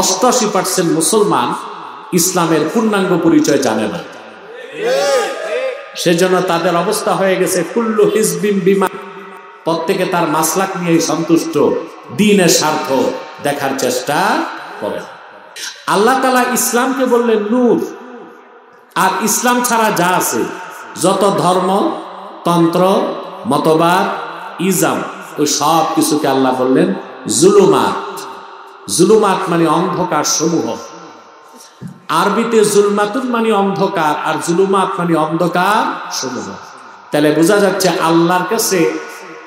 88% মুসলমান ইসলামের পূর্ণাঙ্গ পরিচয় জানে না। সেজন্য তাদের অবস্থা হয়ে গেছে কুল্লু হিজবিন বিমা, প্রত্যেকে তার মাসলাক নিয়ে সন্তুষ্ট, দ্বীনের স্বার্থ দেখার চেষ্টা করে। আল্লাহ তাআলা ইসলামকে বললেন নূর, আর ইসলাম ছাড়া যা আছে যত ধর্ম, তন্ত্র, মতবাদ, ইজাম, ওই সব কিছুকে আল্লাহ বললেন জুলুমাত। জুলুমাত মানে অন্ধকার সমূহ। আরবিতে জুলমাতুন মানে অন্ধকার, আর জুলুমাত মানে অন্ধকার সমূহ। তাহলে বোঝা যাচ্ছে আল্লাহর কাছে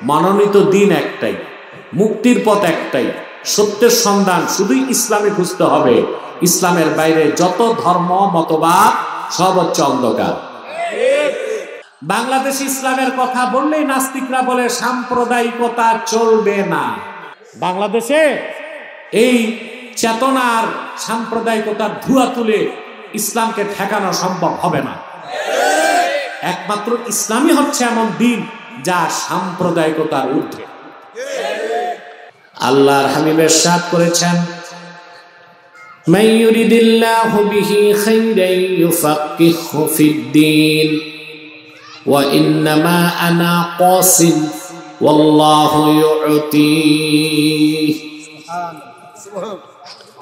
মনোনীত দিন একটাই, মুক্তির পথ একটাই, সত্যের সন্ধান শুধুই ইসলামে খুঁজতে হবে। ইসলামের বাইরে যত ধর্ম, মতবাদ সব হচ্ছে অন্ধকার। বাংলাদেশ ইসলামের কথা বললেই নাস্তিকরা বলে সাম্প্রদায়িকতা চলবে না। বাংলাদেশে এই চেতনার সাম্প্রদায়িকতার ধোঁয়া তুলে ইসলামকে ঠেকানো সম্ভব হবে না। একমাত্র ইসলামই হচ্ছে এমন দিন যা সাম্প্রদায়িকতার ঊর্ধ্বে। আল্লাহর হাবিব ইরশাদ করেছেন, মান ইউরিদিল্লাহু বিহি খাইরান ইউফাক্কিহু ফিদ্দীন ওয়া ইন্নামা আনা কাসিম ওয়াল্লাহু ইউতি।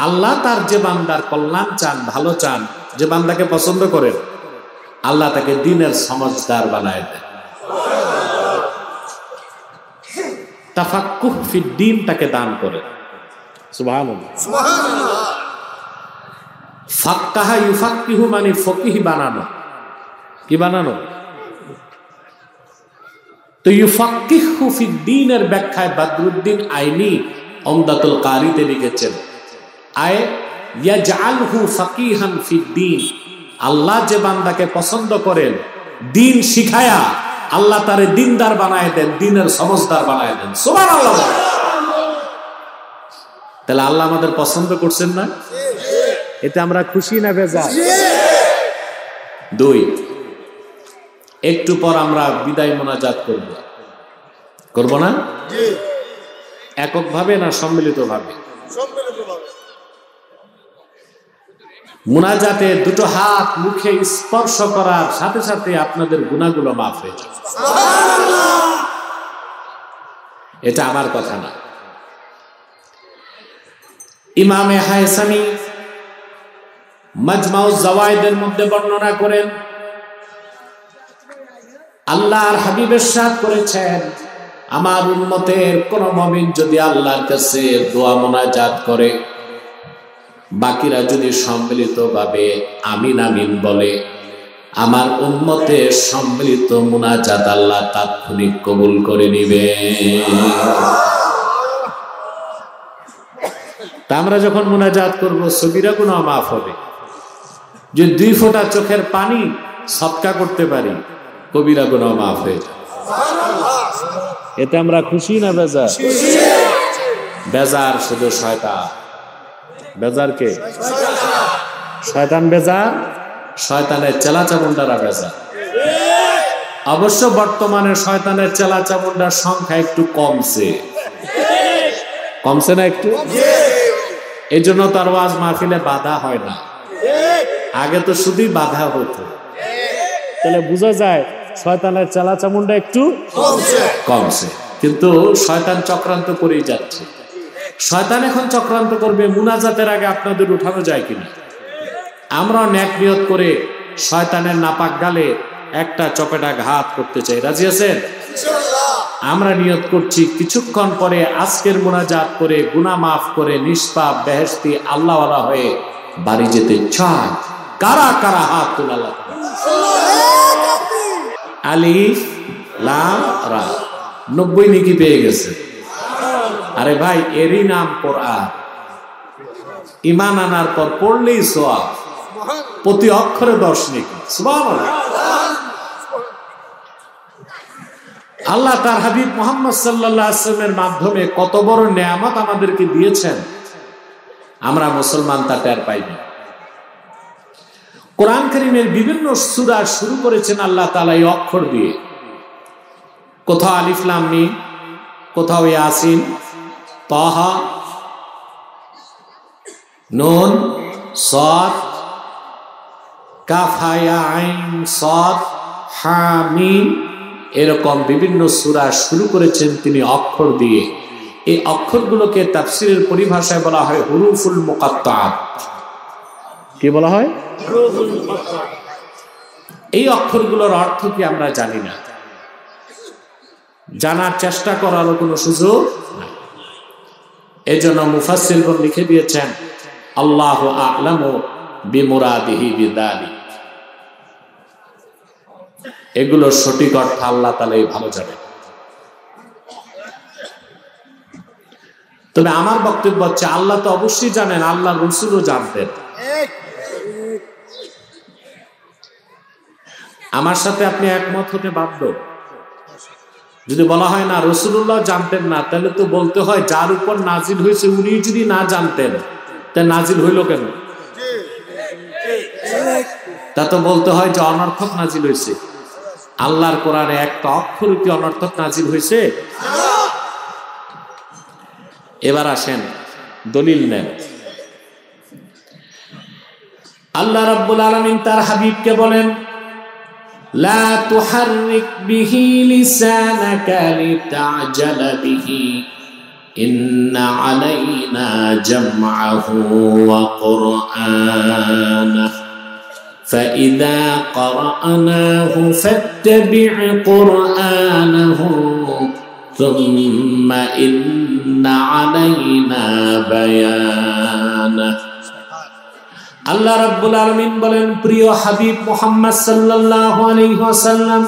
আল্লাহ তার যে বান্দার কল্যাণ চান, ভালো চান, যে বান্দাকে পছন্দ করেন, আল্লাহ তাকে দ্বীনের সমঝদার বানায় দেন। তাফাক্কুহ ফিদ্দীন তাকে দান করেন। সুবহানাল্লাহ, সুবহানাল্লাহ। ফাক্কাহা ইউফাক্কিহু মানে ফকিহ বানানো। কি বানানো? তো ইউফাক্কিহু ফিদ্দীনের ব্যাখ্যায় বদরুদ্দীন আইনি উমদাতুল কারিতে লিখেছেন, আয় ইয়াজআলহু ফাকিহান ফিদ্দীন, আল্লাহ যে বান্দাকে পছন্দ করেন দ্বীন শিখায়া আল্লাহ তারে দ্বীনদার বানায় দেন, দ্বীনের সমঝদার বানায় দেন। সুবহানাল্লাহ। তাহলে আল্লাহ আমাদের পছন্দ করছেন না? এতে আমরা খুশি না বেজার? দুই, একটু পর আমরা বিদায় মোনাজাত করব না? এককভাবে না সম্মিলিতভাবে? মুনাজাতে দুটো হাত মুখে স্পর্শ করার সাথে সাথে আপনাদের গুনাহগুলো মাফ হয়ে যাবে। এটা আমার কথা না। ইমামে হায়সামি মাজমাউজ জাওয়ায়েদের মধ্যে বর্ণনা করেন, আল্লাহর হাবিব ইরশাদ করেছেন, আমার উম্মতের কোন মুমিন যদি আল্লাহর কাছে দোয়া মোনাজাত করে, বাকিরা যদি সম্মিলিতভাবে আমিন আমিন বলে, আমার উম্মতের সম্মিলিত মুনাজাত আল্লাহ তাৎক্ষণিক কবুল করে নিবে। তা আমরা যখন মুনাজাত করব সগীরা গুনাহ মাফ হবে। যে 2 ফোঁটা চোখের পানি সদকা করতে পারি, কবিরা গুনাহ মাফ হয়ে যায়। এতে আমরা খুশি না বেজার? বেজার শুধু শয়তান। বেজার কে? শয়তান বেজার, শয়তানের চেলাচামুন্ডারা বেজার। অবশ্য বর্তমানে শয়তানের চেলাচামুন্ডার সংখ্যা একটু কমছে না একটু? এই জন্য তার ওয়াজ মাহফিলে বাধা হয় না। আগে তো শুধুই বাধা হতো। তাহলে বোঝা যায় শয়তানের চেলাচামুন্ডা একটু কমছে, কিন্তু শয়তান চক্রান্ত করেই যাচ্ছে। শয়তান এখন চক্রান্ত করবে মুনাজাতের আগে আপনাদের উঠানো যায় কিনা। আমরা নেক নিয়ত করে শয়তানের নাপাক গালে একটা চপেটা ঘাত করতে চাই। রাজি আছেন? আমরা নিয়ত করছি কিছুক্ষণ পরে আজকের মুনাজাত করে গুনাহ মাফ করে নিষ্পাপ বেহেশতি আল্লাহওয়ালা হয়ে বাড়ি যেতে চায়। কারা কারা হাত তোলা? আলিফ লাম রা, 90 নেকি পেয়ে গেছে। আরে ভাই, এরই নাম কোরআন। ঈমান আনার পর পড়লেই সওয়াব, প্রতি অক্ষরে 10 নেকি। সুবহানাল্লাহ। আল্লাহ তার হাবিব মুহাম্মদ সাল্লাল্লাহু আলাইহি ওয়াসাল্লামের মাধ্যমে কত বড় নেয়ামত আমাদেরকে দিয়েছেন, আমরা মুসলমান তা টের পাই না। কোরআন কারীমের বিভিন্ন সূরা শুরু করেছেন আল্লাহ তাআলা এই অক্ষর দিয়ে। কোথাও আলিফ লাম মিম, কোথাও ইয়াসিন, তাহা, নুন সাদ কাফ হা ইয়া আইন সাদ হা মিম এরকম বিভিন্ন সূরা শুরু করেছেন তিনি অক্ষর দিয়ে। এই অক্ষরগুলোকে তাফসীরের পরিভাষায় বলা হয় হুরুফুল মুকাত্তাআত। কি বলা হয়? হুরুফুল মুকাত্তাআত। এই অক্ষরগুলোর অর্থ কি আমরা জানি না, জানার চেষ্টা করারও কোনো সুযোগ নাই। এজন্য মুফাসসিরগণ লিখে দিয়েছেন আল্লাহু আ'লামু বিমুরাদিহি বিযালিক। এগুলোর সঠিক অর্থ আল্লাহ তাআলাই ভালো জানেন। তবে আমার বক্তব্য হচ্ছে আল্লাহ তো অবশ্যই জানেন, আল্লাহ রাসূলও জানতেন। আমার সাথে আপনি একমত হতে বাধ্য। যদি বলা হয় না রাসূলুল্লাহ জানতেন না, তাহলে তো বলতে হয় যার উপর নাজিল হয়েছে উনি যদি না জানতেন তা নাজিল হইল কেন? তা তো বলতে হয় যে অনর্থক নাজিল হয়েছে। আল্লাহর কোরআনে একটা অক্ষর কি অনর্থক নাজিল হয়েছে? এবার আসেন দলিল নেন। আল্লাহ রাব্বুল আলামিন তার হাবিবকে বলেন লা তুহাররিক বিহি লিসানাকা লিতা'জালা বিহি ইন্না আলাইনা জামআহু ওয়া কুরআনাহু فإذا قرأناه فاتبع قرآنه ثم إن علينا بيانه। আল্লাহ রাব্বুল আলামিন বলেন প্রিয় হাবিব মুহাম্মদ সাল্লাল্লাহু আলাইহি ওয়াসাল্লাম,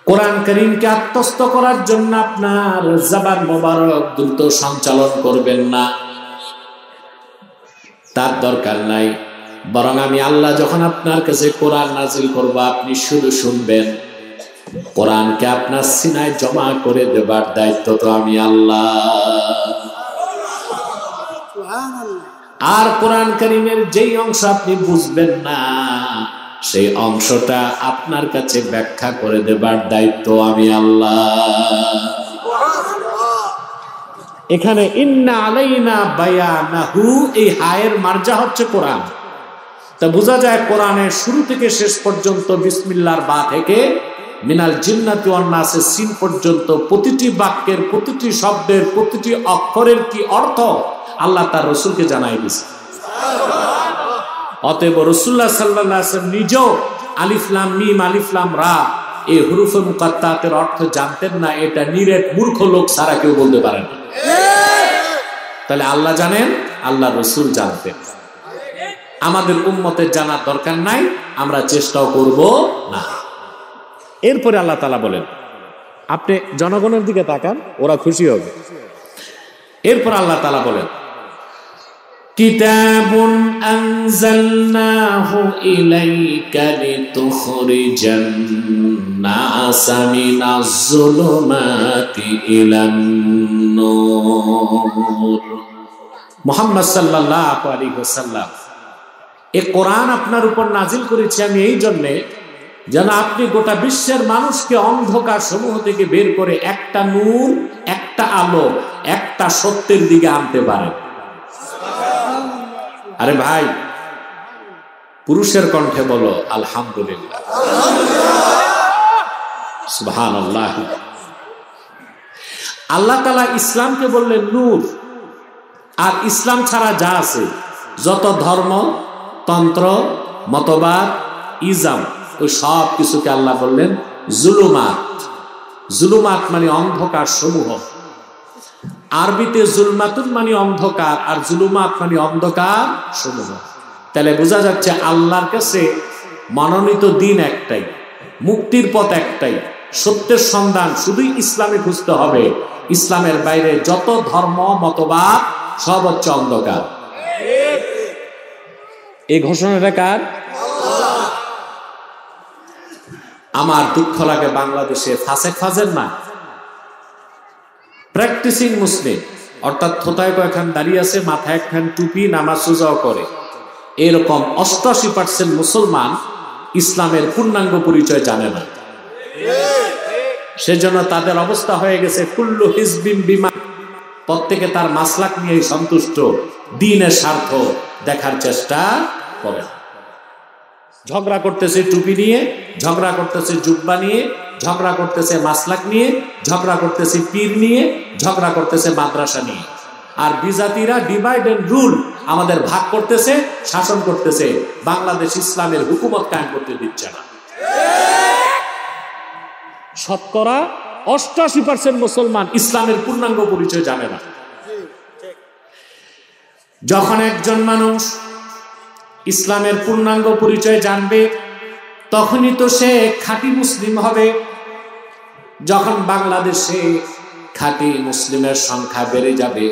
কোরআন কারীমকে আত্মস্থ করার জন্য আপনার জবান মোবারক দ্রুত সঞ্চালন করবেন না, তার দরকার নাই। বরং আমি আল্লাহ যখন আপনার কাছে কোরআন নাজিল করব আপনি শুধু শুনবেন। কোরআনকে আপনার সিনায় জমা করে দেবার দায়িত্ব তো আমি আল্লাহ। আর কোরআন কারীমের যেই অংশ আপনি বুঝবেন না সেই অংশটা আপনার কাছে ব্যাখ্যা করে দেবার দায়িত্ব আমি আল্লাহ। এখানে ইন্না আলাইনা বায়ানাহু, এই হায়ের মারজা হচ্ছে কোরআন। তা বোঝা যায় কোরআনের শুরু থেকে শেষ পর্যন্ত বিসমিল্লাহর বা থেকে মিনাল জিন্নাতি ওয়ান নাসের সিন পর্যন্ত প্রতিটি বাক্যের, প্রতিটি শব্দের, প্রতিটি অক্ষরের কি অর্থ আল্লাহ তার রাসূলকে জানাই দিয়েছে। অতএব রাসূলুল্লাহ সাল্লাল্লাহু আলাইহি ওয়াসাল্লাম নিজেও আলিফ লাম মিম আলিফ লাম রা এই হুরুফে মুকাত্তাতের অর্থ জানতেন না। এটা নিরেট মূর্খ লোক ছাড়া কেউ বলতে পারে না। তাহলে আল্লাহ জানেন, আল্লাহ রাসূল জানতেন। আমাদের উম্মতের জানার দরকার নাই, আমরা চেষ্টাও করব না। এরপরে আল্লাহ তাআলা বলেন, আপনি জনগণের দিকে তাকান, ওরা খুশি হবে। এরপর আল্লাহ তাআলা বলেন কিতাবুন আনজালনাহু ইলাইকা লিতুখরিজান নাসা মিনাজ যুলুমাতি ইলান নূর। মুহাম্মদ সাল্লাল্লাহু আলাইহি ওয়াসাল্লাম, এই কোরআন আপনার উপর নাজিল করেছি আমি এই জন্যে যেন আপনি গোটা বিশ্বের মানুষকে অন্ধকার সমূহ থেকে বের করে একটা নূর, একটা আলো, একটা সত্যের দিকে আনতে পারেন। আরে ভাই, পুরুষের কণ্ঠে বলো আলহামদুলিল্লাহ, সুবহানাল্লাহ। আল্লাহ তাআলা ইসলামকে বললেন নূর। আর ইসলাম ছাড়া যা আছে যত ধর্ম, তন্ত্র, মতবাদ, ইজাম, ওই সব কিছুকে আল্লাহ বললেন জুলুমাত। জুলুমাত মানে অন্ধকার সমূহ। আরবিতে জুলমাতুন মানে অন্ধকার, আর জুলুমাত মানে অন্ধকার সমূহ। তাহলে বোঝা যাচ্ছে আল্লাহর কাছে মনোনীত দিন একটাই, মুক্তির পথ একটাই, সত্যের সন্ধান শুধুই ইসলামে খুঁজতে হবে। ইসলামের বাইরে যত ধর্ম, মতবাদ সব হচ্ছে অন্ধকার। এই ঘোষণাটা কার? আমার দুঃখ লাগে বাংলাদেশে ফাসেক ফাজের না, প্র্যাকটিসিং মুসলিম, অর্থাৎ থোতায় কয়েকখান দাঁড়িয়ে আছে, মাথায় একখান টুপি, নামাজ রোজাও করে, এরকম 88% মুসলমান ইসলামের পূর্ণাঙ্গ পরিচয় জানে না। সেজন্য তাদের অবস্থা হয়ে গেছে কুল্লু হিজবিন বিমা, প্রত্যেকে তার মাসলাক নিয়ে সন্তুষ্ট, দ্বীনের স্বার্থ দেখার চেষ্টা করে। ঝগড়া করতেছে টুপি নিয়ে, ঝগড়া করতেছে জুব্বা নিয়ে, ঝগড়া করতেছে মাসলাক নিয়ে, ঝগড়া করতেছে পীর নিয়ে, ঝগড়া করতেছে মাদ্রাসা নিয়ে। আর বিজাতিরা ডিভাইড এন্ড রুল আমাদের ভাগ করতেছে, শাসন করতেছে, বাংলাদেশ ইসলামের হুকুমত কায়েম করতে দিচ্ছে না। শতকরা ৮৮% মুসলমান ইসলামের পূর্ণাঙ্গ পরিচয় জানে না। যখন একজন মানুষ ইসলামের পূর্ণাঙ্গ পরিচয় জানবে তখনই তো সে খাঁটি মুসলিম হবে। যখন বাংলাদেশে খাঁটি মুসলিমের সংখ্যা বেড়ে যাবে,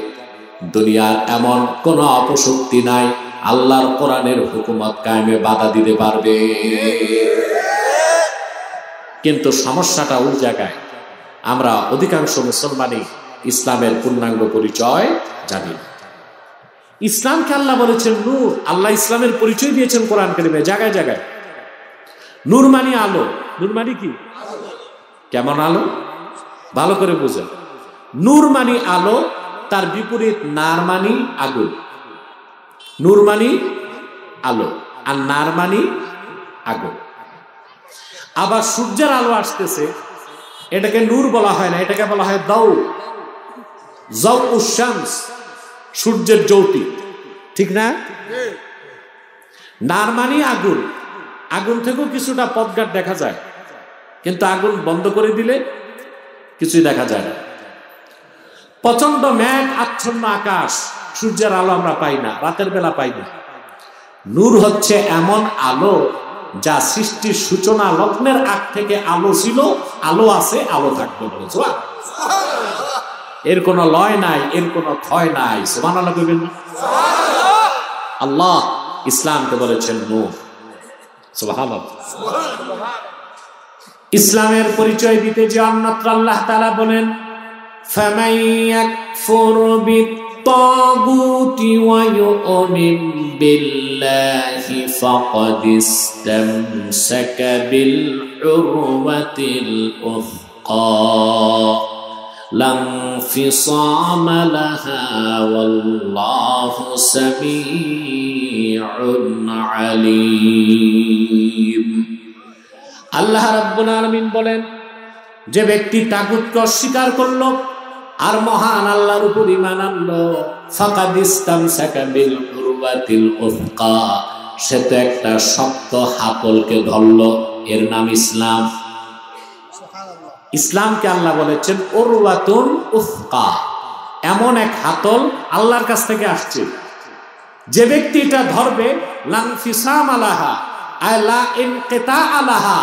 দুনিয়ার এমন কোন অপশক্তি নাই আল্লাহর কোরআনের হুকুমত কায়েমে বাধা দিতে পারবে। কিন্তু সমস্যাটা ওই জায়গায়, আমরা অধিকাংশ মুসলমানই ইসলামের পূর্ণাঙ্গ পরিচয় জানি না। ইসলামকে আল্লাহ বলেছেন নূর, আল্লাহ ইসলামের পরিচয় দিয়েছেন কোরআন কারিমে জায়গায় জায়গায়। নূর মানে আলো। নূর মানে কি? কেমন আলো? ভালো করে বুঝেন। নূর মানে আলো, তার বিপরীত নার মানে আগুন। নূর মানে আলো আর নার মানে আগুন। আবার সূর্যের আলো আসতেছে, এটাকে নূর বলা হয় না, এটাকে বলা হয় দাউ, যাউউশ শামস, সূর্যের জ্যোতি, ঠিক না? নার মানে আগুন। আগুন থেকেও কিছুটা পথঘাট দেখা যায়, কিন্তু আগুন বন্ধ করে দিলে কিছুই দেখা যায় না। প্রচন্ড মেঘ আচ্ছন্ন আকাশ, সূর্যের আলো আমরা পাই না, রাতের বেলা পাই না। নূর হচ্ছে এমন আলো যা সৃষ্টির সূচনা লগ্নের আগ থেকে আলো ছিল, আলো আছে, আলো থাকবে। এর কোনো লয় নাই, এর কোনো ক্ষয় নাই। সুবহানাল্লাহ বলবেন না? আল্লাহ ইসলামকে বলেছেন নূর। সুবহানাল্লাহ। ইসলামের পরিচয় দিতে যে অন্যত্র আল্লাহ তাআলা বলেন ফামান ইয়াকফুর বিত-তাগুতি ওয়া ইউমিন বিল্লাহি ফাকাদ ইসতামসাকা বিল উরওয়াতিল উসকা লা ইনফিসামা লাহা ওয়াল্লাহু সামিউন আলীম। আল্লাহ রাব্বুল আলামিন বলেন, যে ব্যক্তি তাগুতকে অস্বীকার করলো আর মহান আল্লাহর উপর ঈমান আনলো, ফাকাদ ইসতামসাকা বিল উরওয়াতিল উসকা, সে তো একটা শক্ত হাতলকে ধরলো, এর নাম ইসলাম। ইসলামকে আল্লাহ বলেছেন উরওয়াতুন উসকা, এমন এক হাতল আল্লাহর কাছ থেকে আসছে, যে ব্যক্তি এটা ধরবে লা ইনফিসামা লাহা আলা ইনকিতা আলাহা,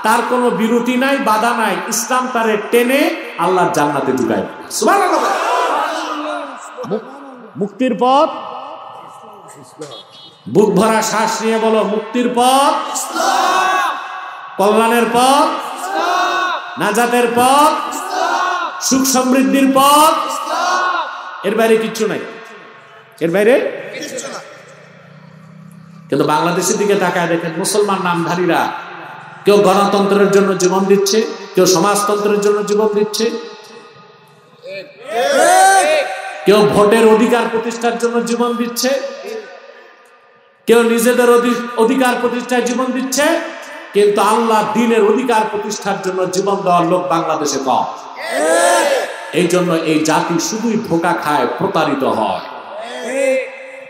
তার কোনো বিরতি নাই, বাধা নাই, ইসলাম তারে টেনে আল্লাহর জান্নাতে ঢুকায়। সুবহানাল্লাহ। মুক্তির পথ, বুক ভরা শ্বাস নিয়ে বলো, মুক্তির পথ ইসলাম, কল্যাণের পথ ইসলাম, নাজাতের পথ ইসলাম, সুখ সমৃদ্ধির পথ ইসলাম। এর বাইরে কিচ্ছু নাই, এর বাইরে কিচ্ছু নাই। কিন্তু বাংলাদেশের দিকে তাকায় দেখেন, মুসলমান নামধারীরা কেউ গণতন্ত্রের জন্য জীবন দিচ্ছে, কেউ সমাজতন্ত্রের জন্য জীবন দিচ্ছে, কেউ ভোটের অধিকার প্রতিষ্ঠার জন্য জীবন দিচ্ছে, কেউ নিজেদের অধিকার প্রতিষ্ঠায় জীবন দিচ্ছে, কিন্তু আল্লাহ দ্বীনের অধিকার প্রতিষ্ঠার জন্য জীবন দেওয়ার লোক বাংলাদেশে কম। এই জন্য এই জাতি শুধুই ধোঁকা খায়, প্রতারিত হয়।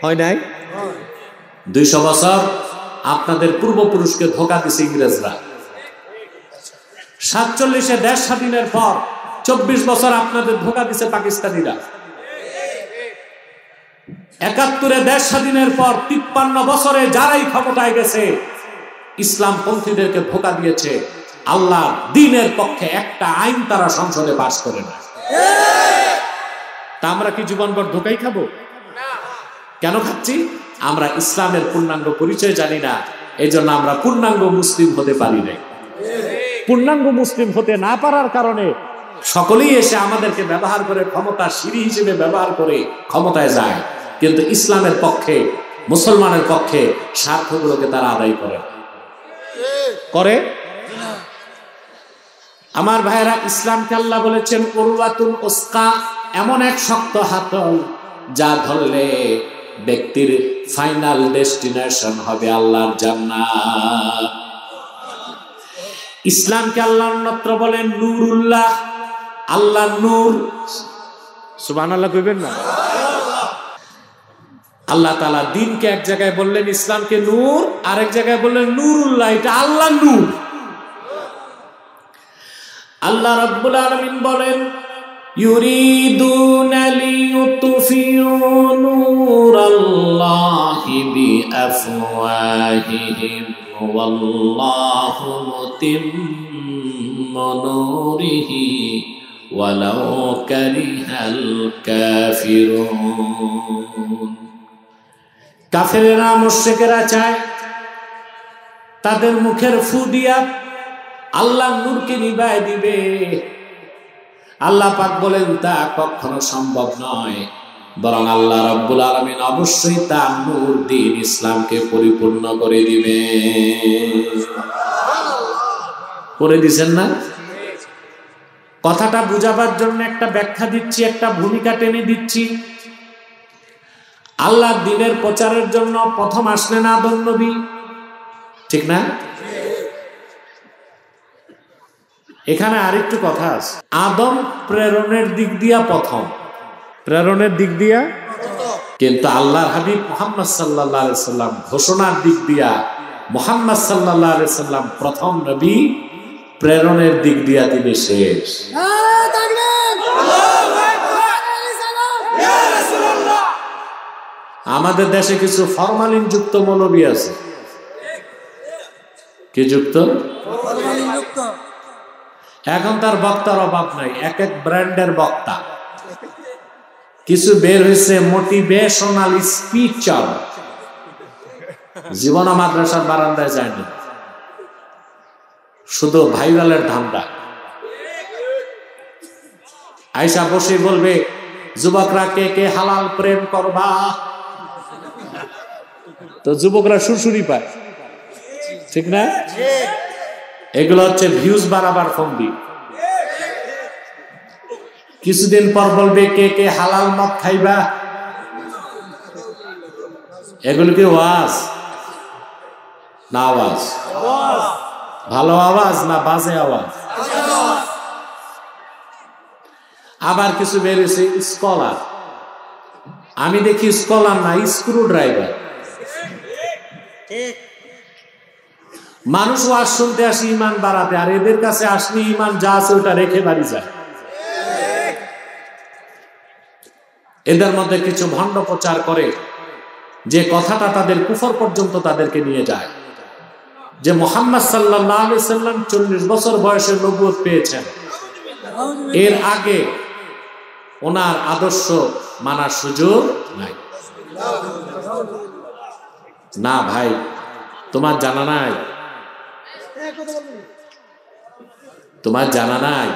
হয় নাই? ২০০ বছর আপনাদের পূর্বপুরুষকে ধোঁকা দিছে ইংরেজরা। ৪৭-এ দেশ স্বাধীনের পর ২৪ বছর আপনাদের ধোঁকা দিছে পাকিস্তানিরা। ৭১-এ দেশ স্বাধীনের পর ৫৩ বছরে যারাই ক্ষমতায় গেছে ইসলামপন্থীদেরকে ধোঁকা দিয়েছে। আল্লাহ দ্বীনের পক্ষে একটা আইন তারা সংসদে পাস করে না। তা আমরা কি জীবনভর ধোঁকাই খাবো? কেন খাচ্ছি? আমরা ইসলামের পূর্ণাঙ্গ পরিচয় জানি না, এই জন্য আমরা পূর্ণাঙ্গ মুসলিম হতে পারি না। পূর্ণাঙ্গ মুসলিম হতে না পারার কারণে সকলেই এসে আমাদেরকে ব্যবহার করে, ক্ষমতার সিঁড়ি হিসেবে ব্যবহার করে ক্ষমতায় যায়, কিন্তু ইসলামের পক্ষে, মুসলমানের পক্ষে স্বার্থগুলোকে তারা আদায় করে। আমার ভাইরা, ইসলামকে আল্লাহ বলেছেন উরওয়াতুল উসকা, এমন এক শক্ত হাতল যা ধরলে ব্যক্তির ফাইনাল ডেস্টিনেশন হবে আল্লাহর জান্নাত। ইসলামকে আল্লাহ অন্যত্র বলেন নূরুল্লাহ, আল্লাহ নূর। সুবহানাল্লাহ কইবেন না? আল্লাহ তাআলা দ্বীনকে এক জায়গায় বললেন ইসলামকে নূর, আরেক জায়গায় বললেন নূরুল্লাহ, এটা আল্লাহ নূর। আল্লাহ রাব্বুল আলামিন বলেন ইউরিদুনা লিইউতফিউ নূরাল্লাহি বিআফওয়াহিহিম ওয়াল্লাহু মুতিম্মু নূরিহি ওয়ালাউ কারিহাল কাফিরুন। কাফেরেরা, মুশরিকেরা চায় তাদের মুখের ফু দিয়া আল্লাহ নূরকে নিভায় দিবে। আল্লাহ পাক বলেন তা কখনো সম্ভব নয়, বরং আল্লাহ রাব্বুল আলামিন অবশ্যই তার নূর দ্বীন ইসলামকে পরিপূর্ণ করে দিবে। করে দিবেন না? কথাটা বুঝাবার জন্য একটা ব্যাখ্যা দিচ্ছি, একটা ভূমিকা টেনে দিচ্ছি। আল্লাহর দ্বীনের প্রচারের জন্য প্রথম আসলেন আদম নবী, ঠিক না? এখানে আরেকটু কথা আছে, আদম প্রেরণের দিক দিয়া প্রথম, প্রেরণের দিক দিয়া, কিন্তু আল্লাহর হাবিব মুহাম্মদ সাল্লাল্লাহু আলাইহি সাল্লাম ঘোষণার দিক দিয়া মুহাম্মদ সাল্লাল্লাহু আলাইহি সাল্লাম প্রথম নবী, প্রেরণের দিক দিয়া তিনি শেষ। আমাদের দেশে কিছু ফরমালিন যুক্ত মৌলবী আছে। কি যুক্ত? এখন তার বক্তার অভাব নাই, এক এক ব্র্যান্ডের বক্তা। কিছু বের হয়েছে মোটিভেশনাল স্পিচার, জীবন মাদ্রাসার বারান্দায় যায়নি, শুধু ভাইরালের ধান্দা। আয়সা বসে বলবে যুবকরা কে কে হালাল প্রেম করবা, তো যুবকরা সুরসুরি পায়, ঠিক না? এগুলো হচ্ছে ভিউজ বাড়াবার ফন্দি। কিছুদিন পর বলবে কে কে হালাল মদ খাইবা, এগুলো কি ওয়াজ না আওয়াজ? ভালো আওয়াজ না বাজে আওয়াজ? আবার কিছু বেরিয়েছে স্কলার, আমি দেখি স্কলার না, স্ক্রু ড্রাইভার। মানুষ ওয়াজ শুনতে আসি ইমান বাড়াতে, আর এদের কাছে আসলে ইমান যা আছে ওটা রেখে বাড়ি যায়। এদের মধ্যে কিছু ভণ্ড প্রচার করে যে কথাটা তাদের কুফর পর্যন্ত তাদেরকে নিয়ে যায়, যে মুহাম্মদ সাল্লাল্লাহু আলাইহি সাল্লাম 40 বছর বয়সে নবুয়ত পেয়েছেন, এর আগে ওনার আদর্শ মানার সুযোগ নাই। না ভাই, তোমার জানা নাই, তোমার জানা নাই,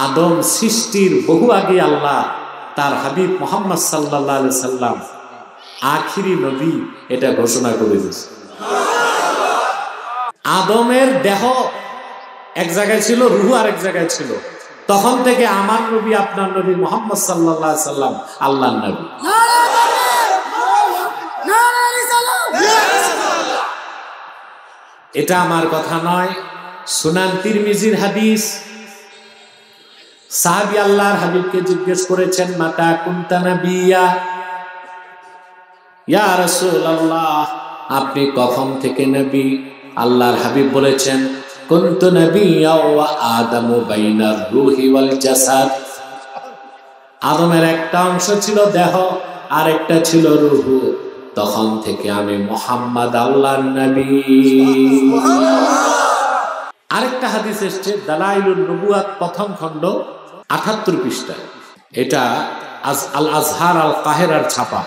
আদম সৃষ্টির বহু আগে আল্লাহ তার হাবিব মুহাম্মদ সাল্লাল্লাহু আলাইহি সাল্লাম আখিরি নবী এটা ঘোষণা করে দিয়েছে। আদমের দেহ এক জায়গায় ছিল, রূহ আরেক জায়গায় ছিল। তখন থেকে আমার নবী, আপনার নবী মুহাম্মদ সাল্লাল্লাহু আলাইহি সাল্লাম আল্লাহর নবী। এটা আমার কথা নয়, সুনান তিরমিজির হাদিস। সাহাবী আল্লাহর হাবিবকে জিজ্ঞেস করেছেন মাতা কুনতা নাবিয়্যা, ইয়া রাসূলুল্লাহ আপনি কখন থেকে নবী? আল্লাহর হাবিব বলেছেন কুনতু নাবিয়্যা ওয়া আদামু বাইনার রূহি ওয়াল জাসাদ। আদমের একটা অংশ ছিল দেহ, আর একটা ছিল রূহ, তখন থেকে আমি মুহাম্মদ আল্লাহর নবী। আরেকটা হাদিস এসেছে দালাইলুন নবুয়াত প্রথম খণ্ড 78 পৃষ্ঠা, এটা আল আজহার আল কাহেরার ছাপা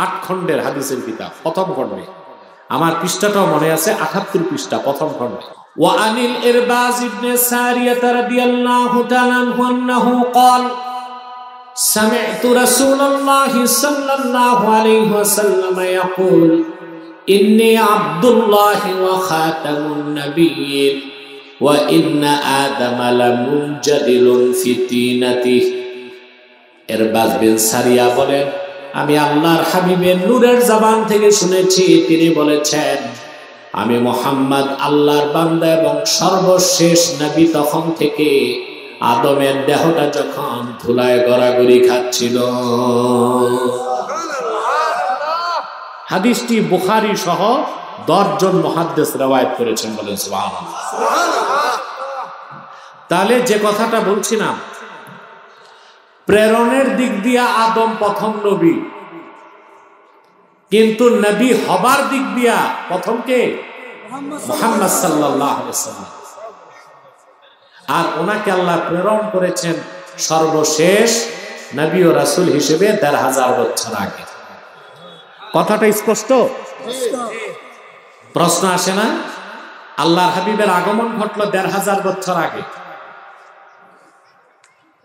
8 খণ্ডের হাদিসের কিতাব, প্রথম খণ্ডে। আমার পৃষ্ঠাটাও মনে আছে, 78 পৃষ্ঠা, প্রথম খণ্ডে। ওয়া আনিল ইরবাজ ইবনে সারিয়াহ রাদিয়াল্লাহু তাআলা আনহু قال سمعت رسول الله صلى الله عليه وسلم يقول إني عبد الله وخاتم النبيين ওয়া ইন্না আদামা লামুনজাদিলুন ফি তিনাতিহি। ইরবাদ বিন সারিয়া বলেন, আমি আল্লাহর হাবিবের নূরের জবান থেকে শুনেছি, তিনি বলেছেন, আমি মুহাম্মদ আল্লাহর বান্দা এবং সর্বশেষ নবী তখন থেকে আদমের দেহটা যখন ধুলায় গড়াগড়ি খাচ্ছিল। হাদিসটি বুখারী সহ 10 জন মুহাদ্দিস রওয়ায়াত করেছেন, বলেন সুবহানাল্লাহ। তাহলে যে কথাটা বলছিলাম, প্রেরণের দিক দিয়ে আদম প্রথম নবী, কিন্তু নবী হবার দিক দিয়া প্রথম কে? মুহাম্মদ সাল্লাল্লাহু আলাইহি ওয়াসাল্লাম। আর ওনাকে আল্লাহ প্রেরণ করেছেন সর্বশেষ নবী ও রাসূল হিসেবে ১৫০০ বছর আগে। কথাটা স্পষ্ট? প্রশ্ন আসে না? আল্লাহর হাবিবের আগমন ঘটলো ১৫০০ বছর আগে,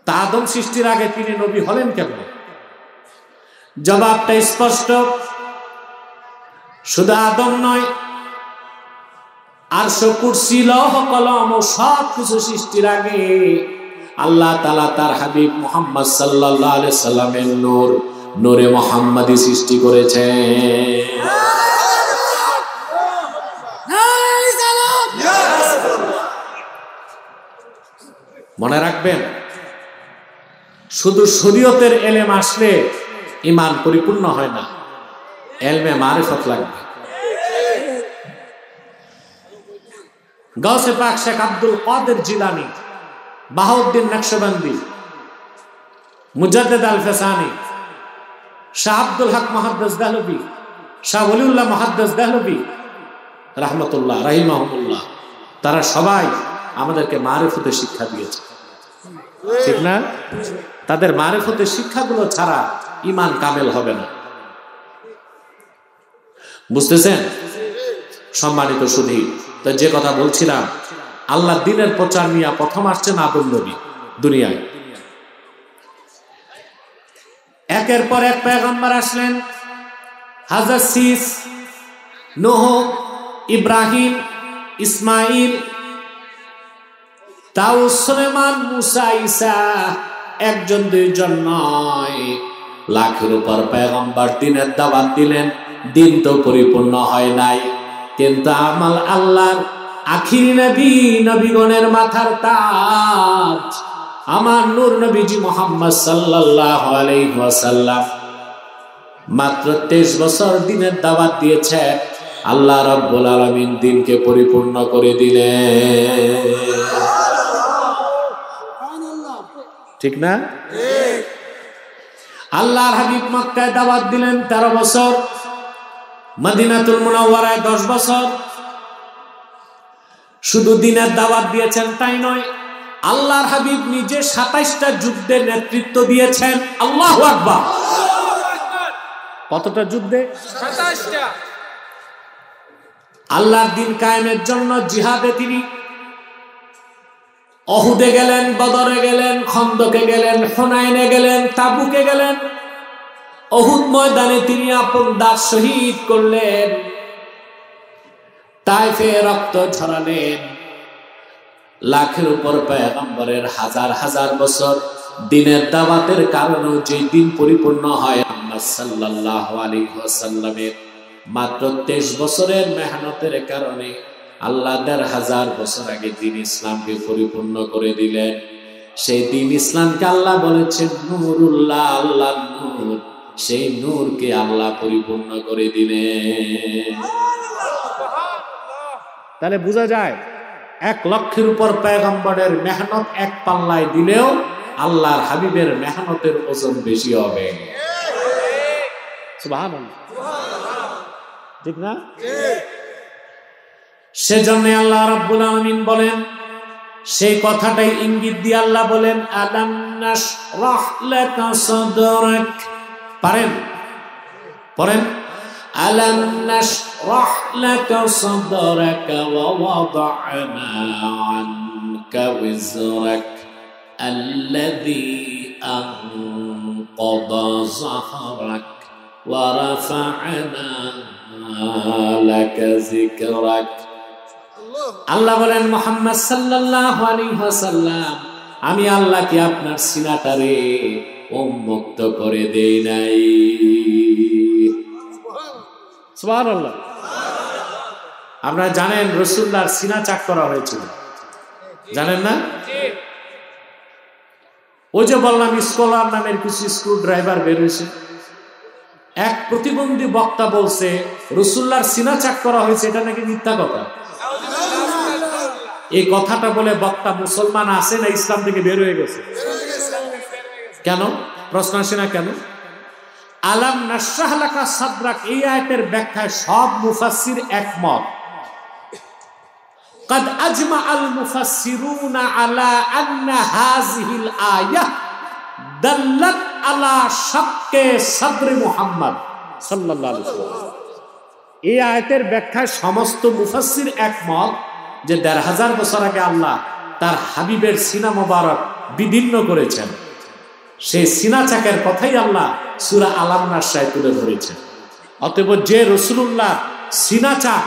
তা আদম সৃষ্টির আগে তিনি নবী হলেন কেমন? জবাবটা স্পষ্ট। শুধু আদম নয়, আরশ, কুরসি, লৌহ কলম ও সব কিছু সৃষ্টির আগে আল্লাহ তাআলা তার হাবিব মুহাম্মদ সাল্লাল্লাহু আলাইহি সাল্লামের নূর, নূরে মুহাম্মাদি সৃষ্টি করেছেন। মনে রাখবেন, শুধু শরীয়তের এলেম আসলে ঈমান পরিপূর্ণ হয় না, এলমে মারিফত লাগবে। গাউসে পাক শেখ আব্দুল কাদের জিলানী, বাহাউদ্দিন নকশবন্দি, মুজাদ্দিদ আল ফেসানি, শাহ আব্দুল হক মুহাদ্দিস দেহলভী, শাহ ওলিউল্লাহ মুহাদ্দিস দেহলভী রাহমাতুল্লাহ রাহিমাহুল্লাহ, তারা সবাই আমাদেরকে মারিফতের শিক্ষা দিয়েছে, ঠিক না? তাদের মারিফতের শিক্ষাগুলো ছাড়া ঈমান কামেল হবে না। বুঝতেছেন সম্মানিত সুধী? তো যে কথা বলছিলাম, আল্লাহ দ্বীনের প্রচার নিয়ে প্রথম আসছেন আদম নবী দুনিয়ায়। একের পর এক পয়গম্বর আসলেন। হযরত শীস, নূহ, ইব্রাহিম, ইসমাইল, দাউদ, সুলাইমান, মুসা, ঈসা, একজন দুইজন নয়, লাখের উপর পয়গম্বর দ্বীনের দাওয়াত দিলেন। দিন তো পরিপূর্ণ হয় নাই, কিন্তু আমাল আল্লাহর আখিরি নবী, নবীগণের মাথার তাজ আমার নূর নবীজি মুহাম্মদ সাল্লাল্লাহু আলাইহি ওয়াসাল্লাম মাত্র 23 বছর দ্বীনের দাওয়াত দিয়েছে। আল্লাহ রাব্বুল আলামিন দ্বীনকে পরিপূর্ণ করে দিলেন, ঠিক না? আল্লাহর হাবিব মক্কায় দাওয়াত দিলেন 13 বছর, মদিনাতুল মুনাওয়ারায় 10 বছর। শুধু দ্বীনের দাওয়াত দিয়েছেন তাই নয়, আল্লাহর হাবিব নিজে 27টা যুদ্ধের নেতৃত্ব দিয়েছেন। আল্লাহু আকবার! কতটা যুদ্ধে? 27টা। আল্লাহর দ্বীন কায়েমের জন্য জিহাদে তিনি অহুদে গেলেন, বদরে গেলেন, খন্দকে গেলেন, হুনাইনে গেলেন, তাবুকে গেলেন। অহুদ ময়দানে তিনি আপন দাঁত শহীদ করলেন, তাইফে রক্ত ঝরালেন। লাখের উপর পয়গম্বরের হাজার হাজার বছর দ্বীনের দাওয়াতের কারণে যে দিন পরিপূর্ণ হয়, মুহাম্মদ সাল্লাল্লাহু আলাইহি ওয়াসাল্লামের মাত্র 23 বছরের মেহনতের কারণে আল্লাহ 1000 বছর আগে দ্বীন ইসলামকে পরিপূর্ণ করে দিলেন। সেই দ্বীন ইসলামকে আল্লাহ বলেছেন নূরুল্লাহ, আল্লাহর নূর। সেই নূরকে আল্লাহ পরিপূর্ণ করে দিলেন। তাহলে বোঝা যায় 1 লক্ষের উপর পয়গম্বরের মেহনত এক পাল্লায় দিলেও আল্লাহর হাবিবের মেহনতের ওজন বেশি হবে। সুবহানাল্লাহ, ঠিক না? সেজন্য আল্লাহ রাব্বুল আলামিন বলেন, সেই কথাটাই ইঙ্গিত দিয়ে আল্লাহ বলেন, আলাম নাশরাহ লাকা সাদরাক। পারেন? পড়েন, আলাম নাশরাহ লাকা সাদরাকা ওয়া ওয়াদা'না আনকা ওয়িজরাক আল্লাযী আনকাযা যাহরাক ওয়া রাফা'না লাকা যিকরাক। আল্লাহ বলেন মুহাম্মদ সাল্লাল্লাহু আলাইহি ওয়াসাল্লাম, আমি আল্লাহ কি আপনার সিনাটারে উন্মুক্ত করে দেই নাই? সুবহানাল্লাহ। আপনারা জানেন রাসূলুল্লাহর সিনা চাক করা হয়েছিল, জানেন না? ওই যে বললাম স্কলার নামের কিছু স্ক্রু ড্রাইভার বের হয়েছে। এক প্রতিবন্ধী বক্তা বলছে রাসূলুল্লাহর সিনা চাক করা হয়েছে, এটা নাকি মিথ্যা কথা। এই কথাটা বলে বক্তা মুসলমান আছে না ইসলাম থেকে বের হয়ে গেছে? কেন? প্রশ্ন আসে না কেন? আলাম নাশরাহ লাকা সাদরাক, এই আয়াতের ব্যাখ্যায় সব মুফাসসির একমত। قد أجمع المفسرون على أن هذه الآية دلت على شق صدر محمد صلى الله عليه وسلم। এই আয়াতের ব্যাখ্যায় সমস্ত মুফাসসির একমত যে ১৫০০ বছর আগে আল্লাহ তার হাবিবের সিনা মোবারক বিদীর্ণ করেছেন। সেই সিনা চাকের কথাই আল্লাহ সূরা আলাম নাশরায় তুলে ধরেছেন। অতএব যে রাসূলুল্লাহ সিনা চাক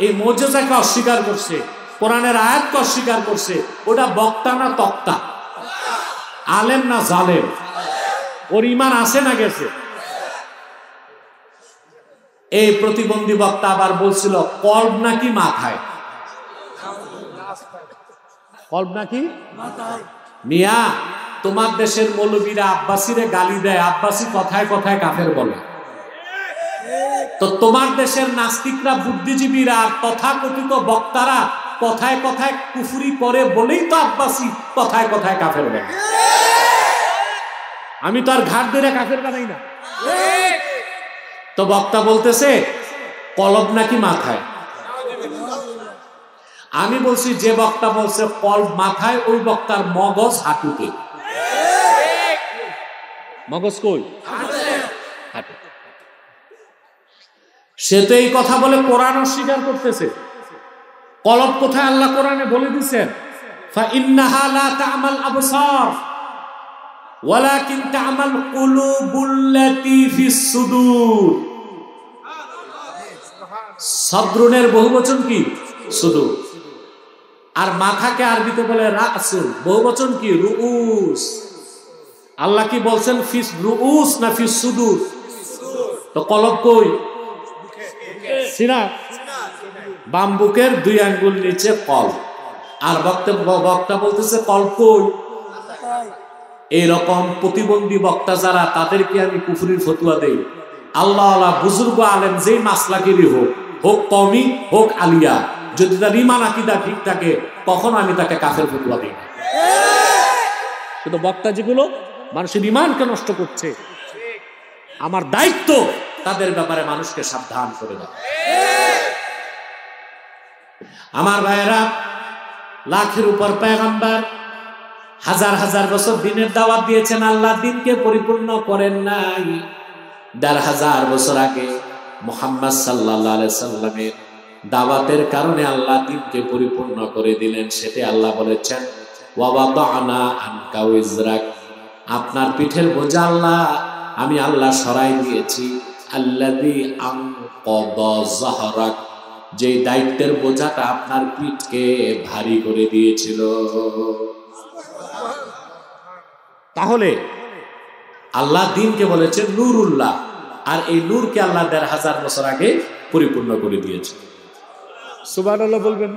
এই মুজিজাকে অস্বীকার করছে, কোরআনের আয়াতকে অস্বীকার করছে, ওটা বক্তা না তক্তা, আলেম না জালেম? ওর ঈমান আছে না গেছে? এই প্রতিবন্ধী বক্তা আবার বলছিল কলব নাকি মাথায়, কলব নাকি মাথায়। মিয়া, তোমার দেশের মৌলবীরা আব্বাসীরে গালি দেয়, আব্বাসী কথায় কথায় কাফের বলে। তো তোমার দেশের নাস্তিকরা, বুদ্ধিজীবীরা, তথাকথিত বক্তারা কথায় কথায় কুফরি করে বলেই তো আব্বাসী কথায় কথায় কাফের বলে। আমি তো আর ঘাট ধরে কাফের বানাই না। তো বক্তা বলতেছে কলব নাকি মাথায়। আমি বলছি যে বক্তা বলছে কলব মাথায়, ওই বক্তার মগজ হাঁটুতে। মগজ কই? হাঁটু। সে তো এই কথা বলে কোরআন অস্বীকার করতেছে। কলব কোথায় আল্লাহ কোরআনে বলে দিয়েছেন, ফাইন্নাহা লা তা'মাল আবসার ওয়ালাকিন তা'মাল কুলুবুল্লাতী ফিস সুদূর। সদরুনের বহুবচন কি? সুদূর। আর মাথাকে আরবিতে বলে রাসুল, বহুবচন কি? রুউস। আল্লাহ কি বলছেন ফিস রুউস না ফিস সুদূর? তো কলব কই? সিনা, বাম বুকের 2 আঙ্গুল নিচে কলব। আর বক্তা বলতেছে কলব কই? এইরকম প্রতিবন্ধী বক্তা যারা, তাদেরকে আমি কুফরির ফতোয়া দেই। আল্লাহ আল্লাহ বুজুর্গ আলেম যেই মাসলাকেরই হোক, হোক কওমি হোক আলিয়া, যদি তার ঈমান আকীদা ঠিক থাকে তখন আমি তাকে কাফের ফতোয়া দিই না। কিন্তু বক্তা যেগুলো মানুষের ঈমানকে নষ্ট করছে, আমার দায়িত্ব তাদের ব্যাপারে মানুষকে সাবধান করে দেওয়া। আমার ভাইয়েরা, লাখের উপর পয়গম্বর, হাজার হাজার বছর দিনের দাওয়াত দিয়েছেন, আল্লাহ দিনকে পরিপূর্ণ করেন নাই। ১৫০০ বছর আগে মুহাম্মদ সাল্লাল্লাহু আলাইহি সাল্লামের দাওয়াতের কারণে আল্লাহ দিনকে পরিপূর্ণ করে দিলেন। সেটা আল্লাহ বলেছেন ওয়া ওয়াদানা আনকা উযরাক, আপনার পিঠের বোঝা আল্লাহ আমি আল্লাহ সরাই দিয়েছি। আল্লাযী আনকাযা যাহরাক, যে দায়িত্বের বোঝাটা আপনার পিঠকে ভারী করে দিয়েছিল। তাহলে আল্লাহ দিনকে বলেছেন নূরুল্লাহ, আর এই নূরকে আল্লাহ ১৫০০ বছর আগে পরিপূর্ণ করে দিয়েছে। সুবহানাল্লাহ বলবেন।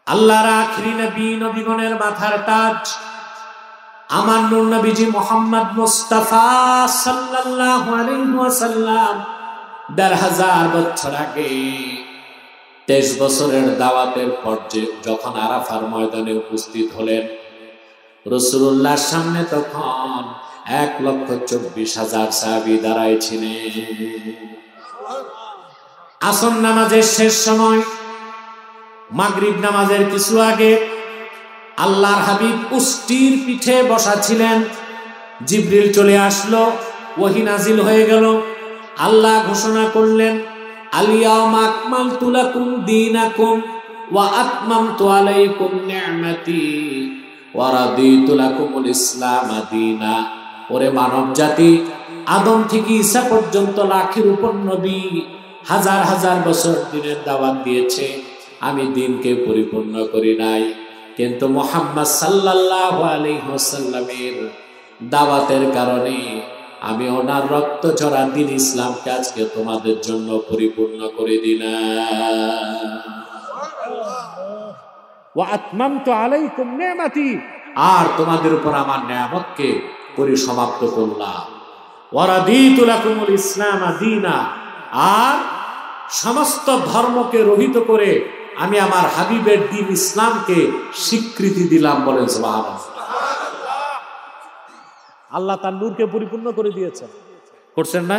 আল্লাহর আখিরি নবী, নবীগণের মাথার তাজ, আমার নূর নবীজি মুহাম্মদ মুস্তাফা সাল্লাল্লাহু আলাইহি ওয়াসাল্লাম ১৫০০ বছর আগে ২৩ বছরের দাওয়াতের পর যখন আরাফার ময়দানে উপস্থিত হলেন, রাসূলুল্লাহর সামনে তখন ১,২৪,০০০ সাহাবী দাঁড়ায় ছিলেন। আসর নামাজের শেষ সময়, মাগরিব নামাজের কিছু আগে আল্লাহর হাবিব উষ্টির পিঠে বসা ছিলেন। জিবরিল চলে আসলো, ওহী নাজিল হয়ে গেল। আল্লাহ ঘোষণা করলেন আল-ইয়াওমা আকমালতু লাকুম দীনাকুম ওয়া আতমামতু আলাইকুম নি'মাতি ওয়া রাদিতু লাকুমুল ইসলাম দীনা। ওরে মানব জাতি, আদম থেকে ঈসা পর্যন্ত লাখের উপর নবী, হাজার হাজার বছর দিনের দাওয়াত দিয়েছে, আমি দিনকে পরিপূর্ণ করি নাই, কিন্তু মুহাম্মদ সাল্লাল্লাহু আলাইহি ওয়াসাল্লামের দাওয়াতের কারণে আমি ওনার রক্ত ঝরা দিন ইসলামকে আজকে তোমাদের জন্য পরিপূর্ণ করে দিলাম। ওয়া আতমামতু আলাইকুম নি'মাতি, আর তোমাদের উপর আমার নিয়ামতকে পরিসমাপ্ত করলাম। ওয়া রাদিতু লাকুমুল ইসলাম দীনা, আর সমস্ত ধর্মকে রহিত করে আমি আমার হাবিবের দ্বীন ইসলামকে স্বীকৃতি দিলাম। বলেন সুবহানাল্লাহ। আল্লাহ তার নূরকে পরিপূর্ণ করে দিয়েছেন, করছেন না?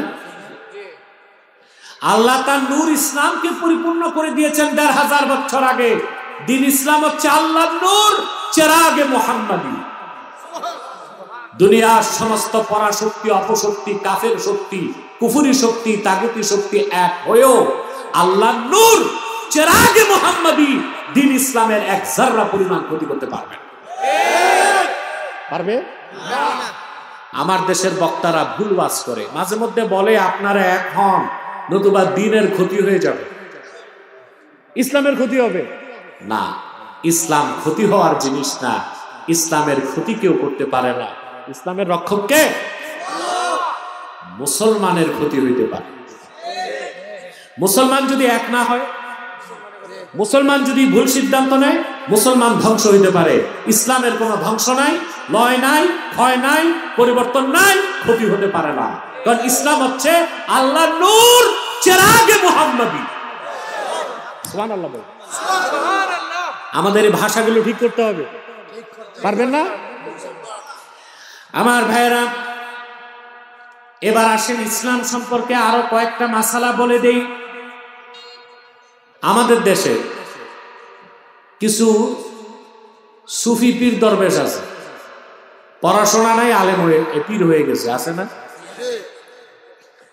আল্লাহ তার নূর ইসলামকে পরিপূর্ণ করে দিয়েছেন ১৫০০ বছর আগে। দ্বীন ইসলাম হচ্ছে আল্লাহর নূর, চেরাগে মুহাম্মাদি। দুনিয়ার সমস্ত পরাশক্তি, অপশক্তি, কাফের শক্তি, কুফরি শক্তি, তাগুতি শক্তি এক হয়েও আল্লাহর নূর চেরাগে মুহাম্মাদি দ্বীন ইসলামের এক যাররা পরিমাণ ক্ষতি করতে পারবে না। পারবে না। আমার দেশের বক্তারা ভুল ওয়াজ করে, মাঝে মধ্যে বলে আপনারা এক হন, নতুবা দ্বীনের ক্ষতি হয়ে যাবে, ইসলামের ক্ষতি হবে না। ইসলাম ক্ষতি হওয়ার জিনিস না, ইসলামের ক্ষতি কেউ করতে পারে না। ইসলামের রক্ষক কে? মুসলমানের ক্ষতি হইতে পারে। মুসলমান যদি এক না হয়, মুসলমান যদি ভুল সিদ্ধান্ত নেয়, মুসলমান ধ্বংস হইতে পারে। ইসলামের কোনো ধ্বংস নাই, লয় নাই, ক্ষয় নাই, পরিবর্তন নাই, ক্ষতি হতে পারে না। কারণ ইসলাম হচ্ছে আল্লাহর নূর, চেরাগে মুহাম্মাদি। সুবহানাল্লাহ। আমাদের এই ভাষাগুলো ঠিক করতে হবে, পারবেন না? আমার ভাইয়েরা, এবার আসেন ইসলাম সম্পর্কে আরো কয়েকটা মাসালা বলে দেই। আমাদের দেশে কিছু সুফি পীর দরবেশ আছে, পড়াশোনা নাই, আলেম হয়ে পীর হয়ে গেছে, আছে না?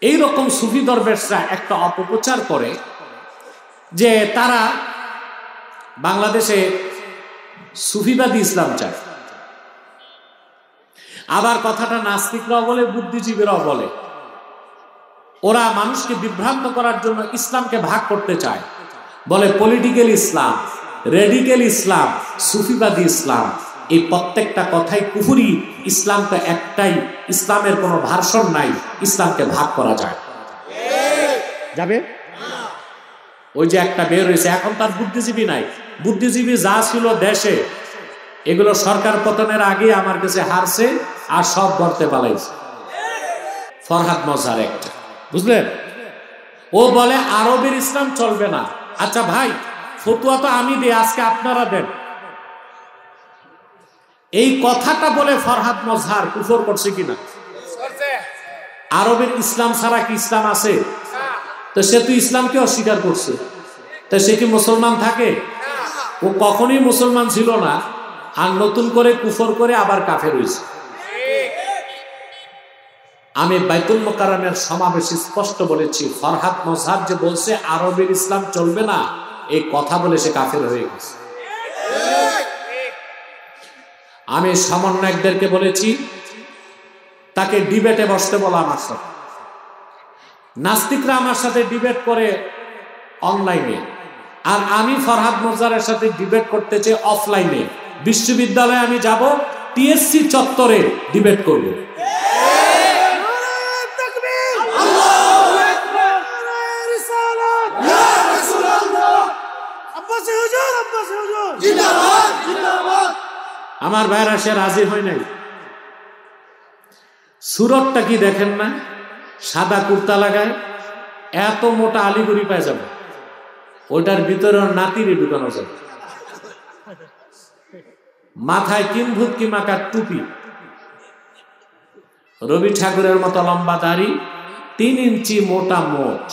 এইরকম সুফি দরবেশরা একটা অপপ্রচার করে যে তারা বাংলাদেশে সুফিবাদী ইসলাম চায়। আবার কথাটা নাস্তিকরাও বলে, বুদ্ধিজীবীরাও বলে। ওরা মানুষকে বিভ্রান্ত করার জন্য ইসলামকে ভাগ করতে চায়, বলে পলিটিক্যাল ইসলাম, রেডিক্যাল ইসলাম, সুফিবাদী ইসলাম। এই প্রত্যেকটা কথাই কুফরি। ইসলাম তো একটাই, ইসলামের কোনো ভার্সন নাই, ইসলামকে ভাগ করা যায় যাবে? ওই যে একটা বের হয়েছে, এখন তার বুদ্ধিজীবী নাই। বুদ্ধিজীবী যা ছিল দেশে, এগুলো সরকার পতনের আগে আমার কাছে হারছে আর সব গর্তে পালাইছে। ফরহাদ মজহার একটা, বুঝলেন? ও বলে আরবের ইসলাম চলবে না। আচ্ছা ভাই, ফতুয়া তো আমি দিই, আজকে আপনারা দেন। এই কথাটা বলে ফরহাদ মজহার কুফর করছে কিনা? আরবের ইসলাম ছাড়া কি ইসলাম আছে? তো সে তো ইসলামকে অস্বীকার করছে, তো সে কি মুসলমান থাকে? ও কখনোই মুসলমান ছিল না, আর নতুন করে কুফর করে আবার কাফের হয়েছে। আমি বাইতুল মোকাররমের সমাবেশে স্পষ্ট বলেছি, ফরহাদ মজহার যে বলছে আরবের ইসলাম চলবে না, এই কথা বলে সে কাফের হয়ে গেছে। আমি সমন্বয়কদেরকে বলেছি তাকে ডিবেটে বসতে বলা আমার সাথে। নাস্তিকরা আমার সাথে ডিবেট করে অনলাইনে, আর আমি ফরহাদ মজহারের সাথে ডিবেট করতে চাই অফলাইনে। বিশ্ববিদ্যালয়ে আমি যাব, টিএসসি চত্বরে ডিবেট করব। আমার ভাইরা সে রাজি হয় নাই। সুরতটা কি দেখেন না? সাদা কুর্তা লাগায়, এত মোটা আলিগুড়ি পায় যাবে, ওইটার ভিতরে নাতিরে ঢুকানো যাবে। মাথায় কিম্ভূত কি মাকার টুপি, রবি ঠাকুরের মতো লম্বা দাড়ি, 3 ইঞ্চি মোটা মোচ।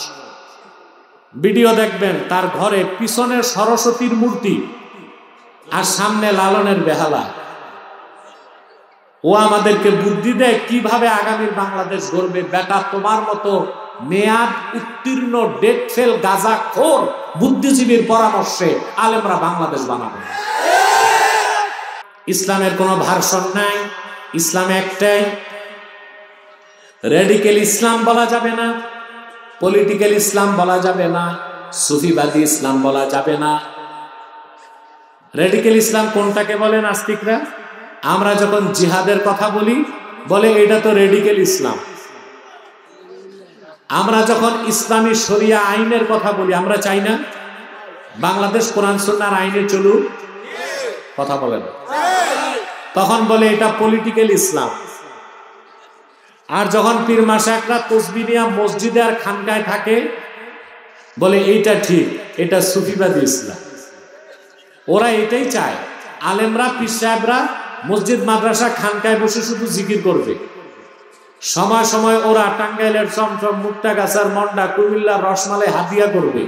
ভিডিও দেখবেন, তার ঘরে পিছনে সরস্বতীর মূর্তি আর সামনে লালনের বেহালা। ও আমাদেরকে বুদ্ধি দেয় কিভাবে আগামীর বাংলাদেশ গড়বে। বেটা, তোমার মতো মেয়াদ উত্তীর্ণ ডেট ফেল গাঁজাখোর বুদ্ধিজীবীর পরামর্শে আলেমরা বাংলাদেশ বানাবে। ইসলামের কোনো ভার্সন নাই, ইসলাম একটাই। রেডিক্যাল ইসলাম বলা যাবে না, পলিটিক্যাল ইসলাম বলা যাবে না, সুফিবাদী ইসলাম বলা যাবে না। রেডিক্যাল ইসলাম কোনটাকে বলে নাস্তিকরা? আমরা যখন জিহাদের কথা বলি, বলে এটা তো রেডিক্যাল ইসলাম। আমরা যখন ইসলামী শরিয়া আইনের কথা বলি, আমরা চাই না বাংলাদেশ কোরআন সুন্নাহর আইনে চলুক, কথা বলেন, তখন বলে এটা পলিটিক্যাল ইসলাম। আর যখন পীর মাশায়েখরা তাসবিহ নিয়ে মসজিদে আর খানকায় থাকে, বলে এইটা ঠিক, এটা সুফিবাদী ইসলাম। ওরা এটাই চায়, আলেমরা পীর সাহেবরা মসজিদ মাদ্রাসা খানকায় বসে শুধু জিকির করবে। সময় সময় ওরা টাঙ্গাইলের চমচম, মুক্তাগাছার মন্ডা, কুমিল্লার রসমালাই হাদিয়া করবে,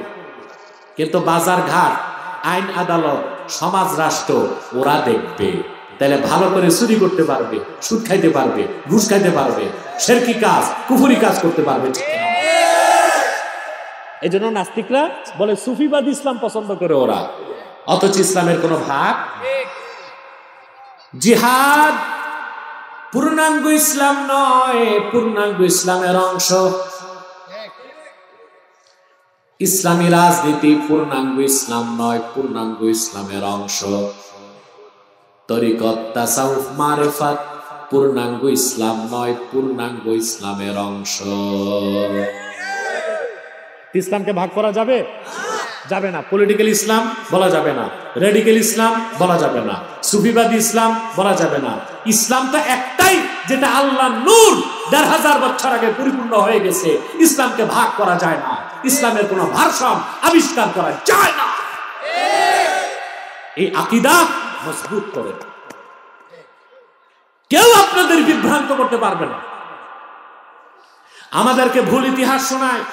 কিন্তু বাজার ঘাট, আইন আদালত, সমাজ রাষ্ট্র ওরা দেখবে। তাহলে ভালো করে চুরি করতে পারবে, সুদ খাইতে পারবে, ঘুষ খাইতে পারবে, শিরকি কাজ, কুফরি কাজ করতে পারবে। এই জন্য নাস্তিকরা বলে সুফিবাদী ইসলাম পছন্দ করে ওরা, অথচ ইসলামের কোন ভাগ। জিহাদ পূর্ণাঙ্গ ইসলাম নয়, পূর্ণাঙ্গ ইসলামের অংশ। ইসলামী রাজনীতি পূর্ণাঙ্গ ইসলাম নয়, পূর্ণাঙ্গ ইসলামের অংশ। তরিকত, তাসাউফ, মারিফাত পূর্ণাঙ্গ ইসলাম নয়, পূর্ণাঙ্গ ইসলামের অংশ। ইসলামকে ভাগ করা যাবে? যাবে না। পলিটিক্যাল ইসলাম বলা যাবে না, রেডিক্যাল ইসলাম বলা যাবে না, সুফিবাদী ইসলাম বলা যাবে না। ইসলাম তো একটাই, যেটা আল্লাহ নূর ১৫০০ বছর আগে পরিপূর্ণ হয়ে গেছে। ইসলামকে ভাগ করা যায় না, ইসলামের কোন ভারসাম্য আবিষ্কার করা যায় না। এই আকীদা মজবুত করে, কেউ আপনাদের বিভ্রান্ত করতে পারবে না। আমাদেরকে ভুল ইতিহাস শোনায়,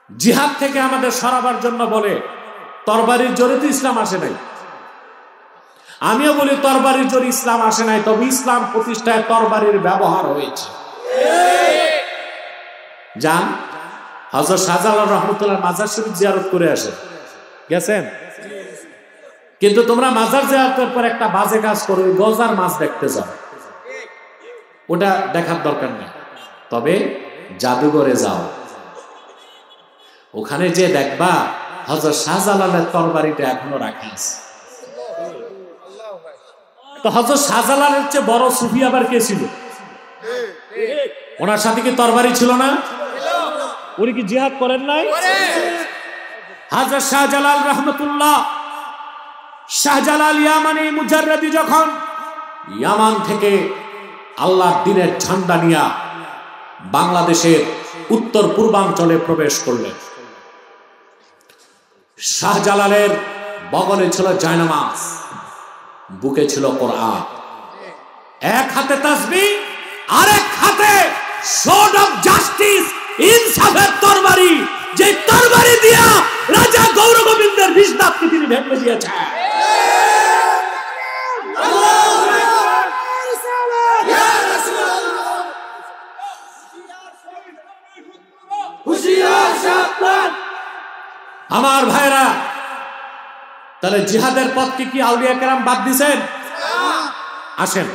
জিহাদ থেকে আমাদের সরাবার জন্য বলে তরবারির জোরে তো ইসলাম আসে নাই। আমিও বলি তরবারির জোরে ইসলাম আসে নাই, তবে ইসলাম প্রতিষ্ঠায় তরবারির ব্যবহার হয়েছে। যান হযরত শাহজালাল রহমতুল্লাহ মাজার শরীফ জিয়ারত করে আসেন, গেছেন? কিন্তু তোমরা মাজার জিয়ারতের পর একটা বাজে কাজ করো, গজার মাছ দেখতে যাও, ওটা দেখার দরকার নেই। তবে জাদুঘরে যাও, ওখানে যে দেখবা হযরত শাহজালালের তরবারিটা এখনো রাখা আছে। তো হযরত শাহজালালের চেয়ে বড় সুফি আবার কে ছিল? ওনার সাথে কি তরবারি ছিল না? উনি কি জিহাদ করেন নাই? হযরত শাহজালাল রহমতুল্লাহ, শাহজালাল ইয়ামানি মুজাররদি যখন ইয়ামান থেকে আল্লাহর দ্বীনের ঝান্ডা নিয়ে বাংলাদেশের উত্তর পূর্বাঞ্চলে প্রবেশ করলেন, শাহজালালের বগলে ছিল জায়নামাজ, বুকে ছিল কোরআন, এক হাতে তাসবিহ আর এক হাতে সোর্ড অফ জাস্টিস, ইনসাফের তরবারি, যে তরবারি দিয়া রাজা গৌরগোবিন্দের বিষদাঁতকে তিনি ভেঙে দিয়েছেন। আমার ভাইরা, তাহলে জিহাদের পথকে কি আউলিয়া কেরাম বাদ দিয়েছেন? আসেন,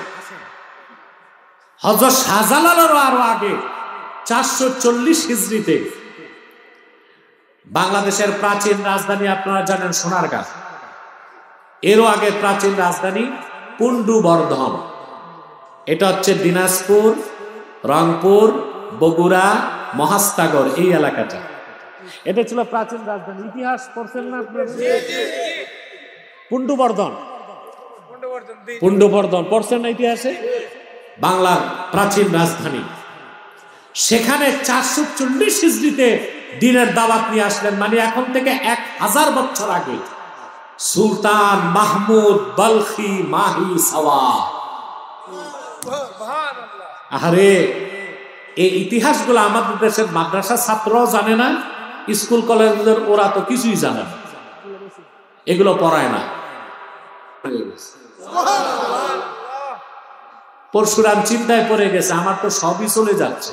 হযরত শাহজালালেরও আরো আগে ৪৪০ হিজরিতে বাংলাদেশের প্রাচীন রাজধানী আপনারা জানেন সোনারগাঁ, এরও আগে প্রাচীন রাজধানী পুন্ডুবর্ধন। এটা হচ্ছে দিনাজপুর, রংপুর, বগুড়া, মহাস্তাগর, এই এলাকাটা। এটা ছিল প্রাচীন রাজধানী। ইতিহাস পড়ছেন না আপনারা? পুন্ডুবর্ধন, পুন্ডুবর্ধন পড়ছেন না ইতিহাসে? বাংলার প্রাচীন রাজধানী। সেখানে ৪৪০ হিজরিতে দ্বীনের দাওয়াত নিয়ে আসলেন, মানে এখন থেকে ১০০০ বছর আগে সুলতান মাহমুদ বলখি মাহি সাওয়া। আরে এই ইতিহাসগুলো আমাদের দেশের মাদ্রাসা ছাত্ররাও জানে না, স্কুল কলেজের ওরা তো কিছুই জানে না, এগুলো পড়ায় না। পরশুরাম চিন্তায় পড়ে গেছে, আমার তো সবই চলে যাচ্ছে।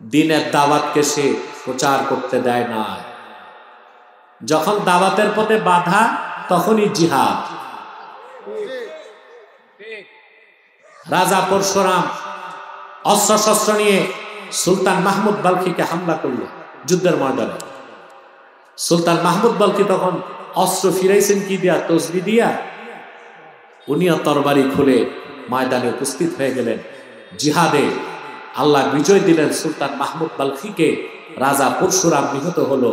দ্বীনের দাওয়াতকে সে প্রচার করতে দেয় না। যখন দাওয়াতের পথে বাধা, তখনই জিহাদ। রাজা পরশুরাম অস্ত্র শস্ত্র নিয়ে সুলতান মাহমুদ বাল্কিকে হামলা করলো যুদ্ধের ময়দানে। সুলতান মাহমুদ বাল্কি তখন অস্ত্র ফিরাইছেন কি দিয়া? তসবি দিয়া। উনিও তরবারি খুলে ময়দানে উপস্থিত হয়ে গেলেন। জিহাদে আল্লাহ বিজয় দিলেন সুলতান মাহমুদ বাল্কিকে। রাজা পরশুরাম নিহত হলো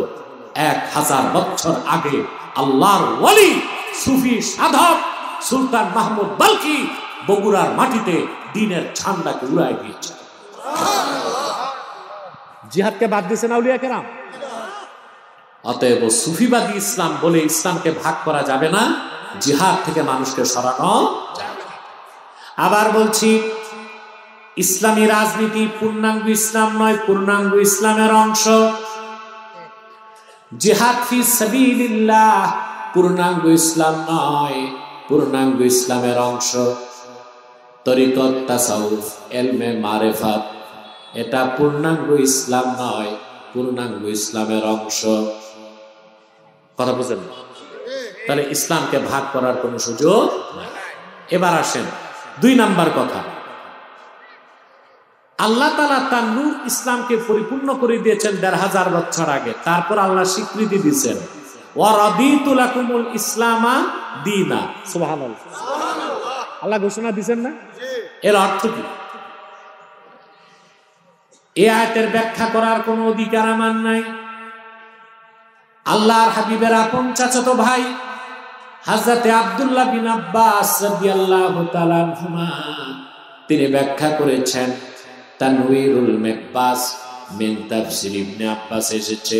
1000 বছর আগে। আল্লাহর ওয়ালি সুফি সাধক সুলতান মাহমুদ বাল্কি বগুড়ার মাটিতে দ্বীনের ঝান্ডাকে উড়ায় দিয়েছে। জিহাদকে বাদ দিয়েছেন আউলিয়া কেরাম। অতএব সুফিবাদী ইসলাম বলে ইসলামকে ভাগ করা যাবে না, জিহাদ থেকে মানুষকে সরানো যাবে না। আবার বলছি, ইসলামী রাজনীতি পূর্ণাঙ্গ ইসলাম নয়, পূর্ণাঙ্গ ইসলামের অংশ। জিহাদ ফি সাবিলিল্লাহ পূর্ণাঙ্গ ইসলাম নয়, পূর্ণাঙ্গ ইসলামের অংশ। তরিকত, তাসাউফ, ইলমে মারিফাত এটা পূর্ণাঙ্গ ইসলাম নয়, পূর্ণাঙ্গ ইসলামের অংশ। কথা বুঝলেন? তাহলে ইসলামকে ভাগ করার কোনো সুযোগ নাই। এবার আসেন 2 নাম্বার কথা। আল্লাহ তাআলা তার নূর ইসলামকে পরিপূর্ণ করে দিয়েছেন 1500 বছর আগে। তারপর আল্লাহ স্বীকৃতি দিয়েছেন, ওয়া রাদিতু লাকুমুল ইসলামা দীনা। সুবহানাল্লাহ। আল্লাহ ঘোষণা দিয়েছেন না? এর অর্থ কি? এই আয়াতের ব্যাখ্যা করার কোনো অধিকার আমার নাই। আল্লাহর হাবিবের আপন চাচাতো ভাই হযরতে আব্দুল্লাহ বিন আব্বাস রাদিয়াল্লাহু তাআলা আনহুমা তিনি ব্যাখ্যা করেছেন, তানওয়ীরুল মিকবাস মিন তাফসীর ইবনে আব্বাস এসেছে।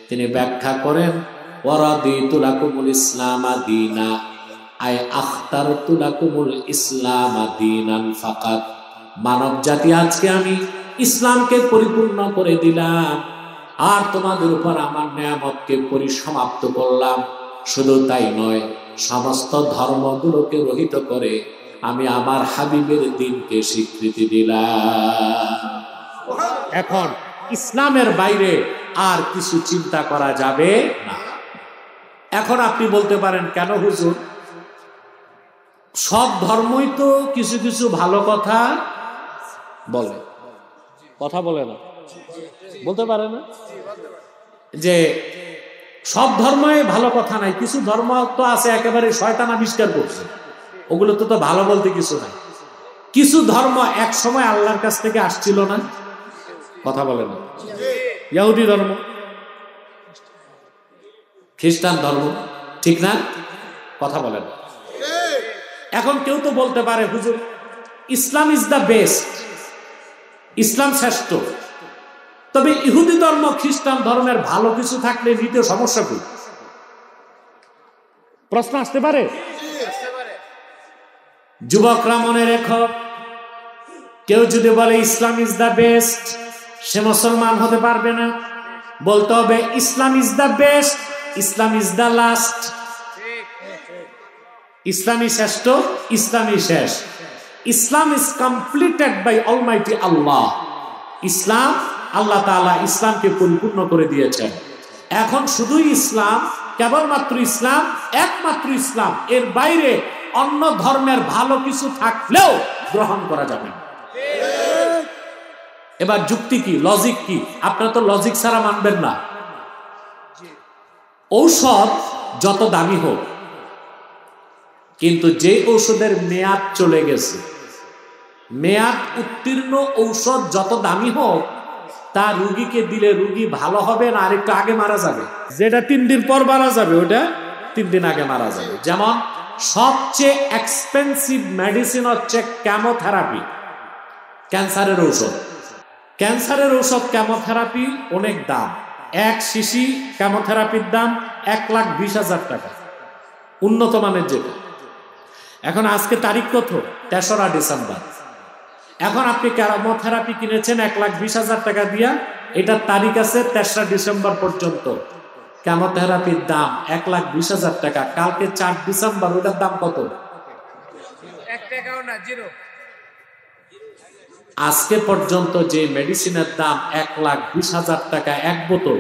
তিনি ব্যাখ্যা করেন, ওয়া রাদিতু লাকুমুল ইসলামা দীনা আই আখতারতু লাকুমুল ইসলামা দীনান ফাকাত। মানব জাতি আজকে আমি ইসলামকে পরিপূর্ণ করে দিলাম আর তোমাদের উপর আমার নিয়ামতকে পরিসমাপ্ত করলাম। শুধু তাই নয়, সমস্ত ধর্মগুলোকে রহিত করে আমি আমার হাবিবের দ্বীনকে স্বীকৃতি দিলাম। এখন ইসলামের বাইরে আর কিছু চিন্তা করা যাবে না। এখন আপনি বলতে পারেন, কেন হুজুর? সব ধর্মই তো কিছু কিছু ভালো কথা বলে। কথা বলে না, বলতে পারে না যে সব ধর্মই ভালো কথা নাই, কিছু ধর্ম তো আছে একেবারে শয়তান আবিষ্কার করছে, ওগুলো তো ভালো বলতে কিছু নাই। কিছু ধর্ম এক সময় আল্লাহর কাছ থেকে আসছিল না। কথা বলে না। ইহুদি ধর্ম, খ্রিস্টান ধর্ম, ঠিক না? কথা বলে না। এখন কেউ তো বলতে পারে, হুজুর ইসলাম ইজ দ্য বেস্ট, ইসলাম শ্রেষ্ঠ। তবে ইহুদি ধর্ম, খ্রিস্টান ধর্মের ভালো কিছু থাকলে দ্বিতীয় সমস্যা কি? প্রশ্ন আসতে পারে। যুবকরা মনে রেখো, কেউ যদি বলে ইসলাম ইজ দ্য বেস্ট, সে মুসলমান হতে পারবে না। বলতে হবে Islam is the best, Islam is the last. ইসলামই শ্রেষ্ঠ, ইসলামই শেষ। Islam is completed by almighty Allah. Islam, Allah তাআলা ইসলামকে পরিপূর্ণ করে দিয়েছেন। এখন শুধুই ইসলাম, কেবলমাত্র ইসলাম, একমাত্র ইসলাম। এর বাইরে অন্য ধর্মের ভালো কিছু থাকলেও গ্রহণ করা যাবে না। এবার যুক্তি কি, লজিক কি? আপনারা তো লজিক ছাড়া মানবেন না। ঔষধ যত দামি হোক, কিন্তু যে ঔষধের মেয়াদ চলে গেছে, মেয়াদ উত্তীর্ণ ঔষধ যত দামি হোক, তা রুগীকে দিলে রুগী ভালো হবে না আরেকটু আগে মারা যাবে। যেটা 3 দিন পর মারা যাবে, ওটা 3 দিন আগে মারা যাবে। যেমন সবচেয়ে এক্সপেন্সিভ মেডিসিন হচ্ছে কেমোথেরাপি, ক্যান্সারের ঔষধ। ক্যান্সারের ঔষধ কেমোথেরাপি অনেক দাম। এক শিশি কেমোথেরাপির দাম 1,20,000 টাকা, উন্নত মানের যেটা। এখন আজকে তারিখ কত? 3রা ডিসেম্বর। এখন আপনি কেমোথেরাপি কিনেছেন 1,20,000 টাকা দিয়া, এটার তারিখ আছে 3রা ডিসেম্বর পর্যন্ত। কেমোথেরাপির দাম 1,20,000 টাকা। কালকে 4 ডিসেম্বর, ওটার দাম কত? 1 টাকাও না, 0। আজকে পর্যন্ত যে মেডিসিনের দাম 1,20,000 টাকা এক বোতল,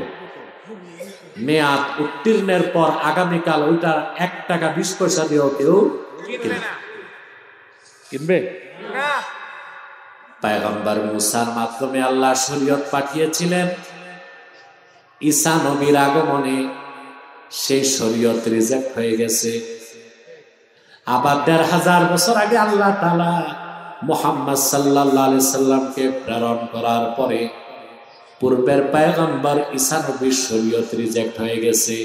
মেয়াদ উত্তীর্ণের পর আগামীকাল ওইটা 1 টাকা 20 পয়সা দিয়েও কেউ কিনবে না। পয়গম্বর মুসার মাধ্যমে আল্লাহ শরীয়ত পাঠিয়েছিলেন। ঈসা নবীর আগমনে সেই শরীয়ত রিজেক্ট হয়ে গেছে। আবার ১৫০০ বছর আগে আল্লাহ তাআলা মুহাম্মদ সাল্লাল্লাহু আলাইহি সাল্লামকে প্রেরণ করার পরে পূর্বের পয়গম্বর ঈসা নবীর শরীয়ত রিজেক্ট হয়ে গেছে,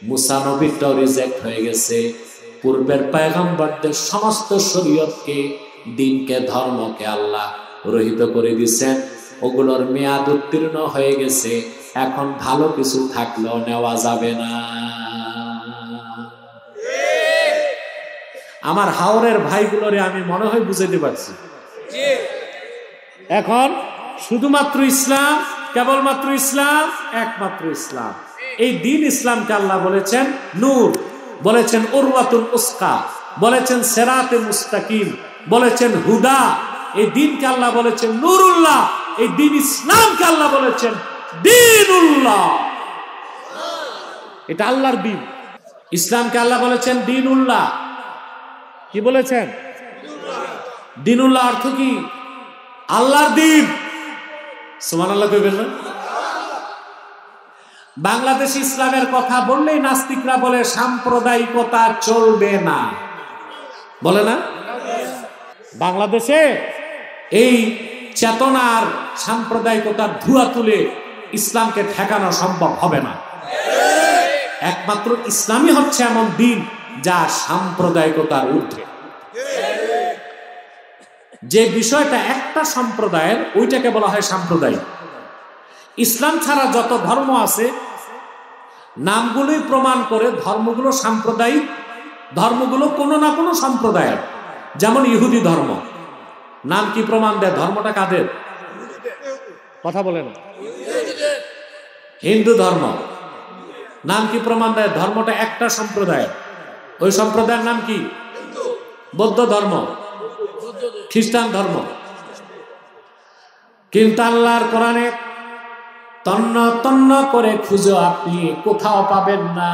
মুসা নবীরটাও রিজেক্ট হয়ে গেছে। পূর্বের পয়গম্বরদের সমস্ত শরীয়তকে, দিনকে, ধর্মকে আল্লাহ রহিত করে দিয়েছেন। ওগুলোর মেয়াদ উত্তীর্ণ হয়ে গেছে। এখন ভালো কিছু থাকলেও নেওয়া যাবে না। আমার হাওরের ভাইগুলোরে আমি মনে হয় বুঝাইতে পারছি। এখন শুধুমাত্র ইসলাম, কেবলমাত্র ইসলাম, একমাত্র ইসলাম। এই দিন ইসলামকে আল্লাহ বলেছেন নূর, বলেছেন উরওয়াতুল উসকা, বলেছেন সিরাতে মুস্তাকিম, বলেছেন হুদা। এই দিনকে আল্লাহ বলেছেন নূরুল্লাহ। এই দিন ইসলামকে আল্লাহ বলেছেন দীনুল্লাহ। এটা আল্লাহর দিন। ইসলামকে আল্লাহ বলেছেন দীনুল্লাহ। কি বলেছেন? দীনুল্লাহ অর্থ কি? আল্লাহর দিন। সুবহানাল্লাহ কইবেন না? বাংলাদেশ ইসলামের কথা বললেই নাস্তিকরা বলে সাম্প্রদায়িকতা চলবে না, বলে না? বাংলাদেশে এই চেতনার সাম্প্রদায়িকতার ধোঁয়া তুলে ইসলামকে ঠেকানো সম্ভব হবে না। একমাত্র ইসলামই হচ্ছে এমন দিন যা সাম্প্রদায়িকতার ঊর্ধ্বে। যে বিষয়টা একটা সম্প্রদায়ের, ওইটাকে বলা হয় সাম্প্রদায়িক। ইসলাম ছাড়া যত ধর্ম আছে নামগুলোই প্রমাণ করে ধর্মগুলো সাম্প্রদায়িক, ধর্মগুলো কোনো না কোনো সম্প্রদায়ের। যেমন ইহুদি ধর্ম, নাম কি প্রমাণ দেয় ধর্মটা কাদের? কথা বলেন। হিন্দু ধর্ম, নাম কি প্রমাণ দেয় ধর্মটা একটা সম্প্রদায়ের। ওই সম্প্রদায়ের নাম কি? বৌদ্ধ ধর্ম, খ্রিস্টান ধর্ম। কিন্তু আল্লাহর কোরআনে তন্ন তন্ন করে খুঁজো আপনি কোথাও পাবেন না।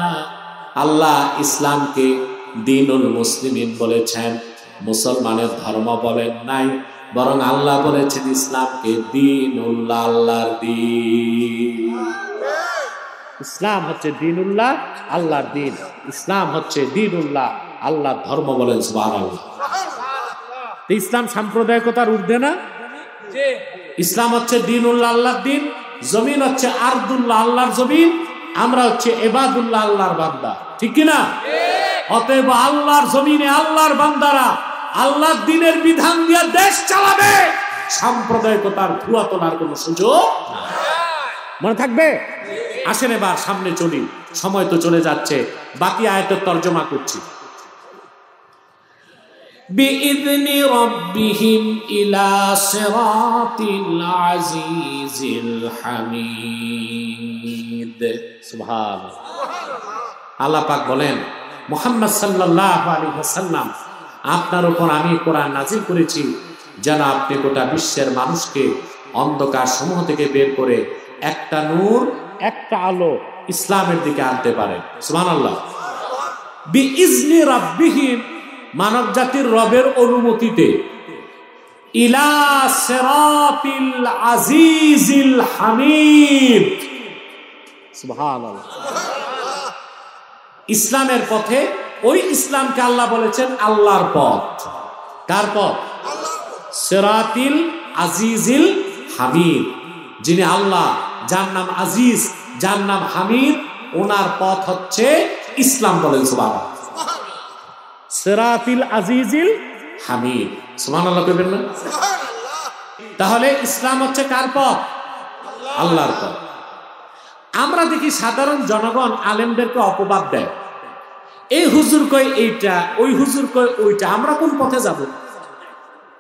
আল্লাহ ইসলামকে দীনুল মুসলিমিন বলেছেন, মুসলমানের ধর্ম বলেন নাই, বরং আল্লাহ বলেছেন ইসলামকে দীনুল্লাহ, আল্লাহর দিন। ইসলাম হচ্ছে দীনুল্লাহ, আল্লাহর দিন। ইসলাম হচ্ছে দীনুল্লাহ, আল্লাহর ধর্ম। বলেন সুবহানাল্লাহ। ইসলাম সাম্প্রদায়িকতার ঊর্ধ্বে না? ইসলাম হচ্ছে দীনুল্লাহ, আল্লাহর দিন। জমিন হচ্ছে আরদুল্লাহ, আল্লাহর জমিন। আমরা হচ্ছে ইবাদুল্লাহ, আল্লাহর বান্দা। ঠিক কি না? অতএব আল্লাহর জমিনে আল্লাহর বান্দারা আল্লাহর দ্বীনের বিধান দিয়ে দেশ চালাবে। সাম্প্রদায়িকতার ধোঁয়া তোলার কোনো সুযোগ নাই। মনে থাকবে? আসেন এবার সামনে চলি, সময় তো চলে যাচ্ছে। বাকি আয়াতের তর্জমা করছি। بِإِذْنِ رَبِّهِمْ إِلَى صِرَاطِ الْعَزِيزِ الْحَمِيدِ। সুবহানাল্লাহ। আল্লাহ পাক বলেন, মুহাম্মদ সাল্লাল্লাহু আলাইহি ওয়াসাল্লাম, আপনার উপর আমি কোরআন নাজিল করেছি যেন আপনি গোটা বিশ্বের মানুষকে অন্ধকার সমূহ থেকে বের করে একটা নূর, একটা আলো ইসলামের দিকে আনতে পারেন। সুবহানাল্লাহ। বিইজনি রাব্বিহিম, মানব জাতির রবের অনুমতিতে, ইলা সিরাতিল আজিজিল হামিদ। সুবহানাল্লাহ। ইসলামের পথে, ওই ইসলামকে আল্লাহ বলেছেন আল্লাহর পথ। কার পথ? সিরাতিল আজিজিল হামিদ। যিনি আল্লাহ, যার নাম আজিজ, যার নাম হামিদ, ওনার পথ হচ্ছে ইসলাম। বলেন সুবহানাল্লাহ। সিরাতিল আজিজিল হামিদ। সুবহানাল্লাহ কইবেন না? তাহলে ইসলাম হচ্ছে কার পথ? আল্লাহর পথ। আমরা দেখি সাধারণ জনগণ আলেমদেরকে অপবাদ দেয়, এই হুজুর কয় এইটা, ওই হুজুর কয় ওইটা। আমরা কোন পথে যাব?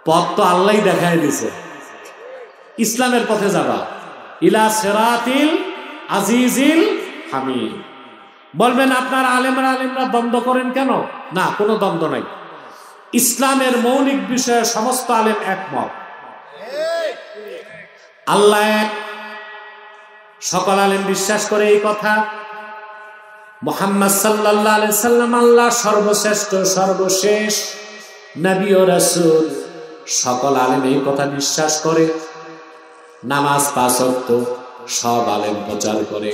পথ তো আল্লাহই দেখায় দিয়েছে। ইসলামের পথে যাবা, ইলা সিরাতিল আজিজিল হামিদ। বলবেন আপনার আলেমরা দ্বন্দ্ব করেন কেন? না, কোনো দ্বন্দ্ব নাই। ইসলামের মৌলিক বিষয়ে সমস্ত আলেম একমত। আল্লাহ এক, সকল আলেম বিশ্বাস করে এই কথা। মুহাম্মদ সাল্লাল্লাহু আলাইহি সাল্লাম আল্লাহ সর্বশ্রেষ্ঠ, সর্বশেষ নবী ও রাসূল। সকল আলেম এই কথা বিশ্বাস করে। নামাজ 5 ওয়াক্ত সব আলেম প্রচার করে।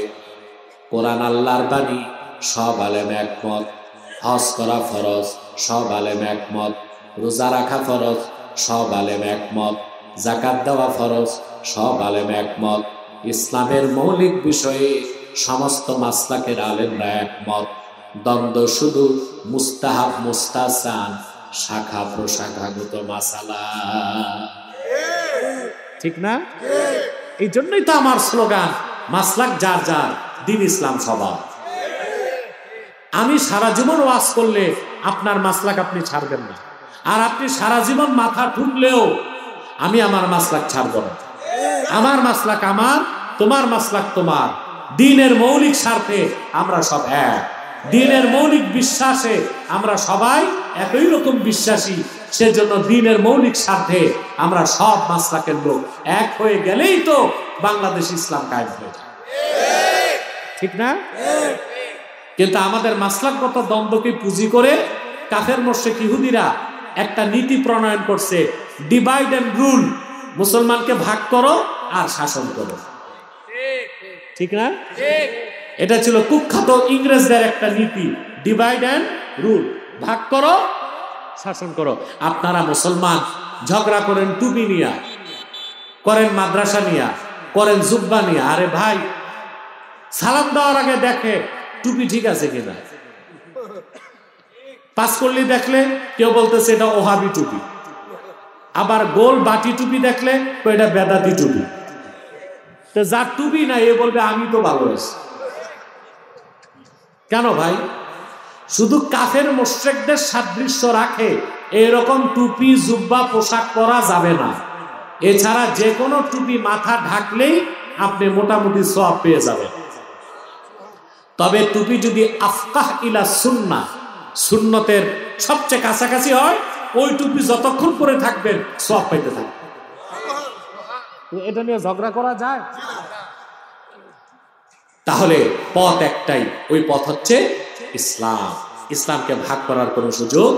কোরআন আল্লাহর বাণী, সব আলেম একমত। হজ করা ফরজ, সব আলেম একমত। রোজা রাখা ফরজ, সব আলেম একমত। যাকাত দেওয়া ফরজ, সব আলেম একমত। ইসলামের মৌলিক বিষয়ে সমস্ত মাসলাকের আলেমরা একমত। দ্বন্দ্ব শুধু মুস্তাহাব মুস্তাহসান শাখা প্রশাখাগত মাসালা। ঠিক না? এই জন্যই তো আমার স্লোগান, মাসলাক যার যার, দিন ইসলাম সবার। আমি সারা জীবন ওয়াজ করলে আপনার মাসলাক আপনি ছাড়বেন না, আর আপনি সারা জীবন মাথা ঠুকলেও আমি আমার মাসলাক ছাড়ব না। আমার মাসলাক আমার, তোমার মাসলাক তোমার। দ্বীনের মৌলিক স্বার্থে আমরা সব এক। দ্বীনের মৌলিক বিশ্বাসে আমরা সবাই একই রকম বিশ্বাসী। সেজন্য দ্বীনের মৌলিক স্বার্থে আমরা সব মাসলাকের লোক এক হয়ে গেলেই তো বাংলাদেশ ইসলাম কায়েম হয়ে যায়। ঠিক না? কিন্তু আমাদের মাসলাকগত দ্বন্দ্বকে পুঁজি করে কাফের মুশরিক ইহুদিরা একটা নীতি প্রণয়ন করছে, ডিভাইড এন্ড রুল। মুসলমানকে ভাগ করো আর শাসন করো। ঠিক না? এটা ছিল কুখ্যাত ইংরেজদের একটা নীতি, ডিভাইড এন্ড রুল, ভাগ করো শাসন করো। আপনারা মুসলমান ঝগড়া করেন টুপি নিয়া, করেন মাদ্রাসা নিয়া, করেন জুব্বা নিয়া। আরে ভাই, সালাম দেওয়ার আগে দেখে টুপি ঠিক আছে কিনা। পাস করলি দেখলে কেউ বলতেছে এটা ওহাবি টুপি, আবার গোল বাটি টুপি দেখলে এটা বেদাতি টুপি। তো যার টুপি না, এ বলবে আমি তো ভালো আছি। কেন ভাই? শুধু কাফের মুশরিকদের সাদৃশ্য রাখে এরকম টুপি জুব্বা পোশাক পরা যাবে না। এছাড়া যে কোনো টুপি মাথা ঢাকলেই আপনি মোটামুটি সওয়াব পেয়ে যাবেন। তবে টুপি যদি আফকাহ ইলা সুন্নাহ, সুন্নতের সবচেয়ে কাছাকাছি হয়, ওই টুপি যতক্ষণ পরে থাকবেন সওয়াব পাইতে থাকবেন। এটা নিয়ে ঝগড়া করা যায়? তাহলে পথ একটাই, ওই পথ হচ্ছে ইসলাম। ইসলামকে ভাগ করার কোনো সুযোগ